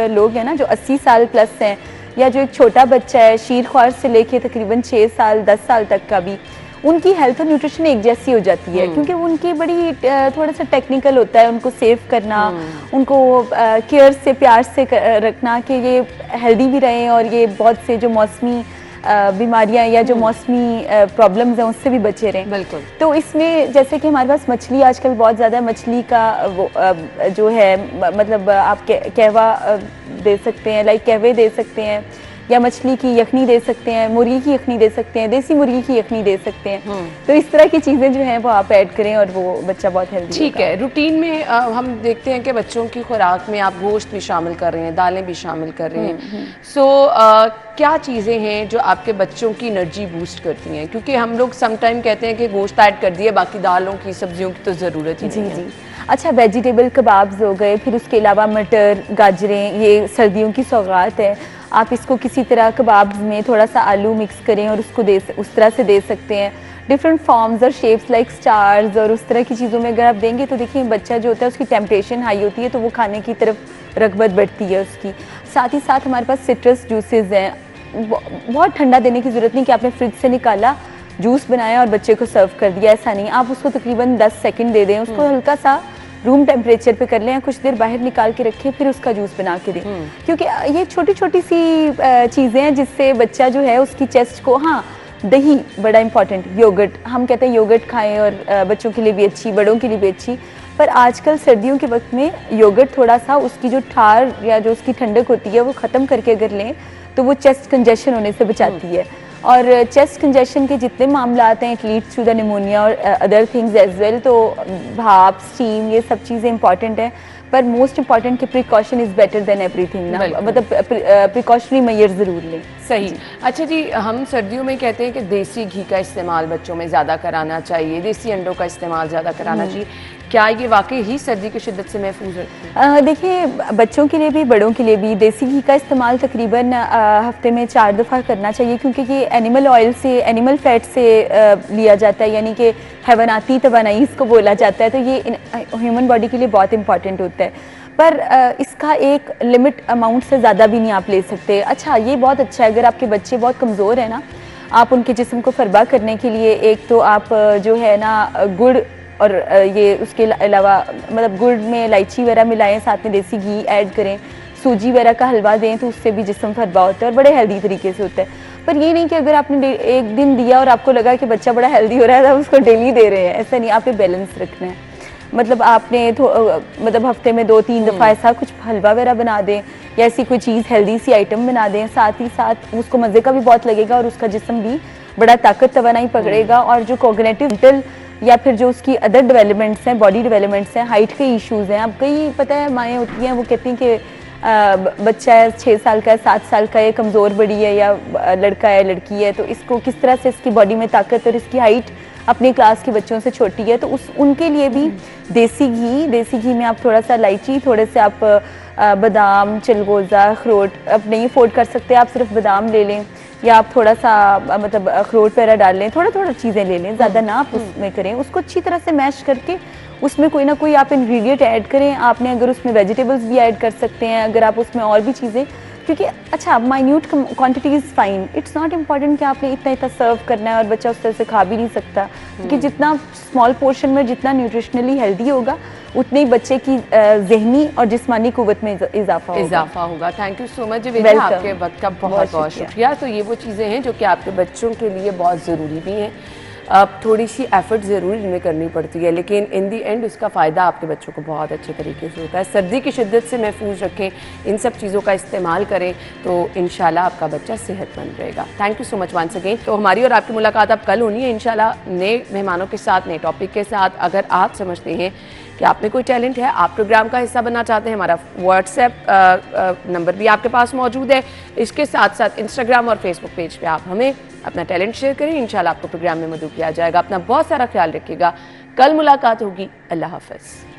लोग हैं ना, जो 80 साल प्लस हैं, या जो एक छोटा बच्चा है शीर ख्वार से लेके तकरीबन 6 साल 10 साल तक का भी, उनकी हेल्थ और न्यूट्रिशन एक जैसी हो जाती है, क्योंकि उनकी बड़ी थोड़ा सा टेक्निकल होता है उनको सेव करना, उनको केयर से प्यार से रखना कि ये हेल्दी भी रहें और ये बहुत से जो मौसमी बीमारियां या जो मौसमी प्रॉब्लम्स हैं उससे भी बचे रहें। बिल्कुल। तो इसमें जैसे कि हमारे पास मछली आजकल बहुत ज़्यादा, मछली का वो जो है मतलब आप कहवा दे सकते हैं, लाइक कहवे दे सकते हैं, या मछली की यखनी दे सकते हैं, मुर्गी की यखनी दे सकते हैं, देसी मुर्गी की यखनी दे सकते हैं। तो इस तरह की चीज़ें जो हैं वो आप ऐड करें और वो बच्चा बहुत हेल्दी। ठीक है। रूटीन में हम देखते हैं कि बच्चों की खुराक में आप गोश्त भी शामिल कर रहे हैं, दालें भी शामिल कर रहे हैं। सो क्या चीज़ें हैं जो आपके बच्चों की एनर्जी बूस्ट करती हैं? क्योंकि हम लोग समटाइम कहते हैं कि गोश्त ऐड कर दिए, बाकी दालों की सब्जियों की तो ज़रूरत ही नहीं है। जी। अच्छा, वेजिटेबल कबाब्स हो गए, फिर उसके अलावा मटर, गाजरें, ये सर्दियों की सौगात है। आप इसको किसी तरह कबाब्स में थोड़ा सा आलू मिक्स करें और उसको उस तरह से दे सकते हैं। डिफरेंट फॉर्म्स और शेप्स लाइक स्टार्स और उस तरह की चीज़ों में अगर आप देंगे तो देखिए बच्चा जो होता है उसकी टेम्पटेशन हाई होती है, तो वो खाने की तरफ रगबत बढ़ती है उसकी। साथ ही साथ हमारे पास सिट्रस जूसेस हैं। बहुत ठंडा देने की ज़रूरत नहीं कि आपने फ्रिज से निकाला, जूस बनाया और बच्चे को सर्व कर दिया, ऐसा नहीं। आप उसको तकरीबन 10 सेकेंड दे दें, उसको हल्का सा रूम टेम्परेचर पे कर लें, कुछ देर बाहर निकाल के रखें, फिर उसका जूस बना के दें। क्योंकि ये छोटी छोटी सी चीज़ें हैं जिससे बच्चा जो है उसकी चेस्ट को, हाँ दही बड़ा इंपॉर्टेंट, योगर्ट, हम कहते हैं योगर्ट खाएं और बच्चों के लिए भी अच्छी, बड़ों के लिए भी अच्छी। पर आजकल सर्दियों के वक्त में योगर्ट थोड़ा सा उसकी जो ठार या जो उसकी ठंडक होती है वो ख़त्म करके अगर लें तो वो चेस्ट कंजेशन होने से बचाती है। और चेस्ट कंजेशन के जितने मामलात हैं, it leads to the pneumonia और अदर थिंग्स एज वेल। तो भाप, स्टीम, ये सब चीज़ें इंपॉर्टेंट हैं, पर मोस्ट इंपॉर्टेंट कि precaution is better than everything ना, मतलब प्रिकॉशनरी मेजर ज़रूर लें। सही। अच्छा जी, हम सर्दियों में कहते हैं कि देसी घी का इस्तेमाल बच्चों में ज़्यादा कराना चाहिए, देसी अंडों का इस्तेमाल ज़्यादा कराना चाहिए, क्या ये वाकई ही सर्दी की शिद्दत से महफूज रखते हैं? देखिए, बच्चों के लिए भी बड़ों के लिए भी देसी घी का इस्तेमाल तकरीबन हफ्ते में 4 दफ़ा करना चाहिए, क्योंकि ये एनिमल ऑयल से, एनिमल फैट से लिया जाता है, यानी कि हैवानाती तवानाई इसको बोला जाता है। तो ये ह्यूमन बॉडी के लिए बहुत इंपॉर्टेंट होता है, पर इसका एक लिमिट अमाउंट से ज़्यादा भी नहीं आप ले सकते। अच्छा, ये बहुत अच्छा है, अगर आपके बच्चे बहुत कमज़ोर हैं ना, आप उनके जिस्म को फरबा करने के लिए एक तो आप जो है ना गुड़ और ये उसके अलावा मतलब गुड़ में इलायची वगैरह मिलाएं, साथ में देसी घी ऐड करें, सूजी वगैरह का हलवा दें, तो उससे भी जिस्म फरबा होता है और बड़े हेल्दी तरीके से होता है। पर ये नहीं कि अगर आपने एक दिन दिया और आपको लगा कि बच्चा बड़ा हेल्दी हो रहा है तो आप उसको डेली दे रहे हैं, ऐसा नहीं। आपने बैलेंस रखना है, मतलब आपने मतलब हफ्ते में 2-3 दफ़ा ऐसा कुछ हलवा वगैरह बना दें या ऐसी कोई चीज़ हेल्दी सी आइटम बना दें, साथ ही साथ उसको मज़े का भी बहुत लगेगा और उसका जिस्म भी बड़ा ताकत तवानाई पकड़ेगा। और जो कॉग्निटिव या फिर जो उसकी अदर डेवलपमेंट्स हैं, बॉडी डेवलपमेंट्स हैं, हाइट के इश्यूज़ हैं, अब कई पता है माएँ होती हैं वो कहती हैं कि बच्चा है 6 साल का है, 7 साल का है, कमज़ोर बड़ी है, या लड़का है लड़की है, तो इसको किस तरह से इसकी बॉडी में ताकत और इसकी हाइट अपनी क्लास के बच्चों से छोटी है, तो उनके लिए भी देसी घी में आप थोड़ा सा इलायची, थोड़े से आप बादाम, चिलगोज़ा, अखरोट, अब नहीं अफोर्ड कर सकते आप सिर्फ बादाम ले लें, या आप थोड़ा सा मतलब अखरोट वगैरह डाल लें, थोड़ा थोड़ा चीज़ें ले लें, ज़्यादा ना आप उसमें करें, उसको अच्छी तरह से मैश करके उसमें कोई ना कोई आप इंग्रेडिएंट ऐड करें। आपने अगर उसमें वेजिटेबल्स भी ऐड कर सकते हैं, अगर आप उसमें और भी चीज़ें, क्योंकि अच्छा minute quantity is fine, it's not important कि आपने इतना इतना सर्व करना है और बच्चा उस तरह से खा भी नहीं सकता, क्योंकि जितना स्मॉल पोर्शन में जितना न्यूट्रिशनली हेल्दी होगा उतने ही बच्चे की जहनी और जिस्मानी कुव्वत में इजाफा होगा। थैंक यू सो मच वेदा, आपके वक्त का बहुत बहुत शुक्रिया। तो ये वो चीज़ें हैं जो कि आपके बच्चों के लिए बहुत ज़रूरी भी हैं। अब थोड़ी सी एफर्ट ज़रूर इनमें करनी पड़ती है, लेकिन इन दी एंड उसका फ़ायदा आपके बच्चों को बहुत अच्छे तरीके से होता है। सर्दी की शिद्दत से महफूज रखें, इन सब चीज़ों का इस्तेमाल करें, तो इंशाल्लाह आपका बच्चा सेहतमंद रहेगा। Thank you so much once again. तो हमारी और आपकी मुलाकात अब कल होनी है इंशाल्लाह, नए मेहमानों के साथ, नए टॉपिक के साथ। अगर आप समझते हैं कि आप में कोई टैलेंट है, आप प्रोग्राम का हिस्सा बनना चाहते हैं, हमारा व्हाट्सएप नंबर भी आपके पास मौजूद है। इसके साथ साथ इंस्टाग्राम और फेसबुक पेज पे आप हमें अपना टैलेंट शेयर करें, इंशाल्लाह आपको प्रोग्राम में मदद किया जाएगा। अपना बहुत सारा ख्याल रखिएगा, कल मुलाकात होगी। अल्लाह हाफ़िज़।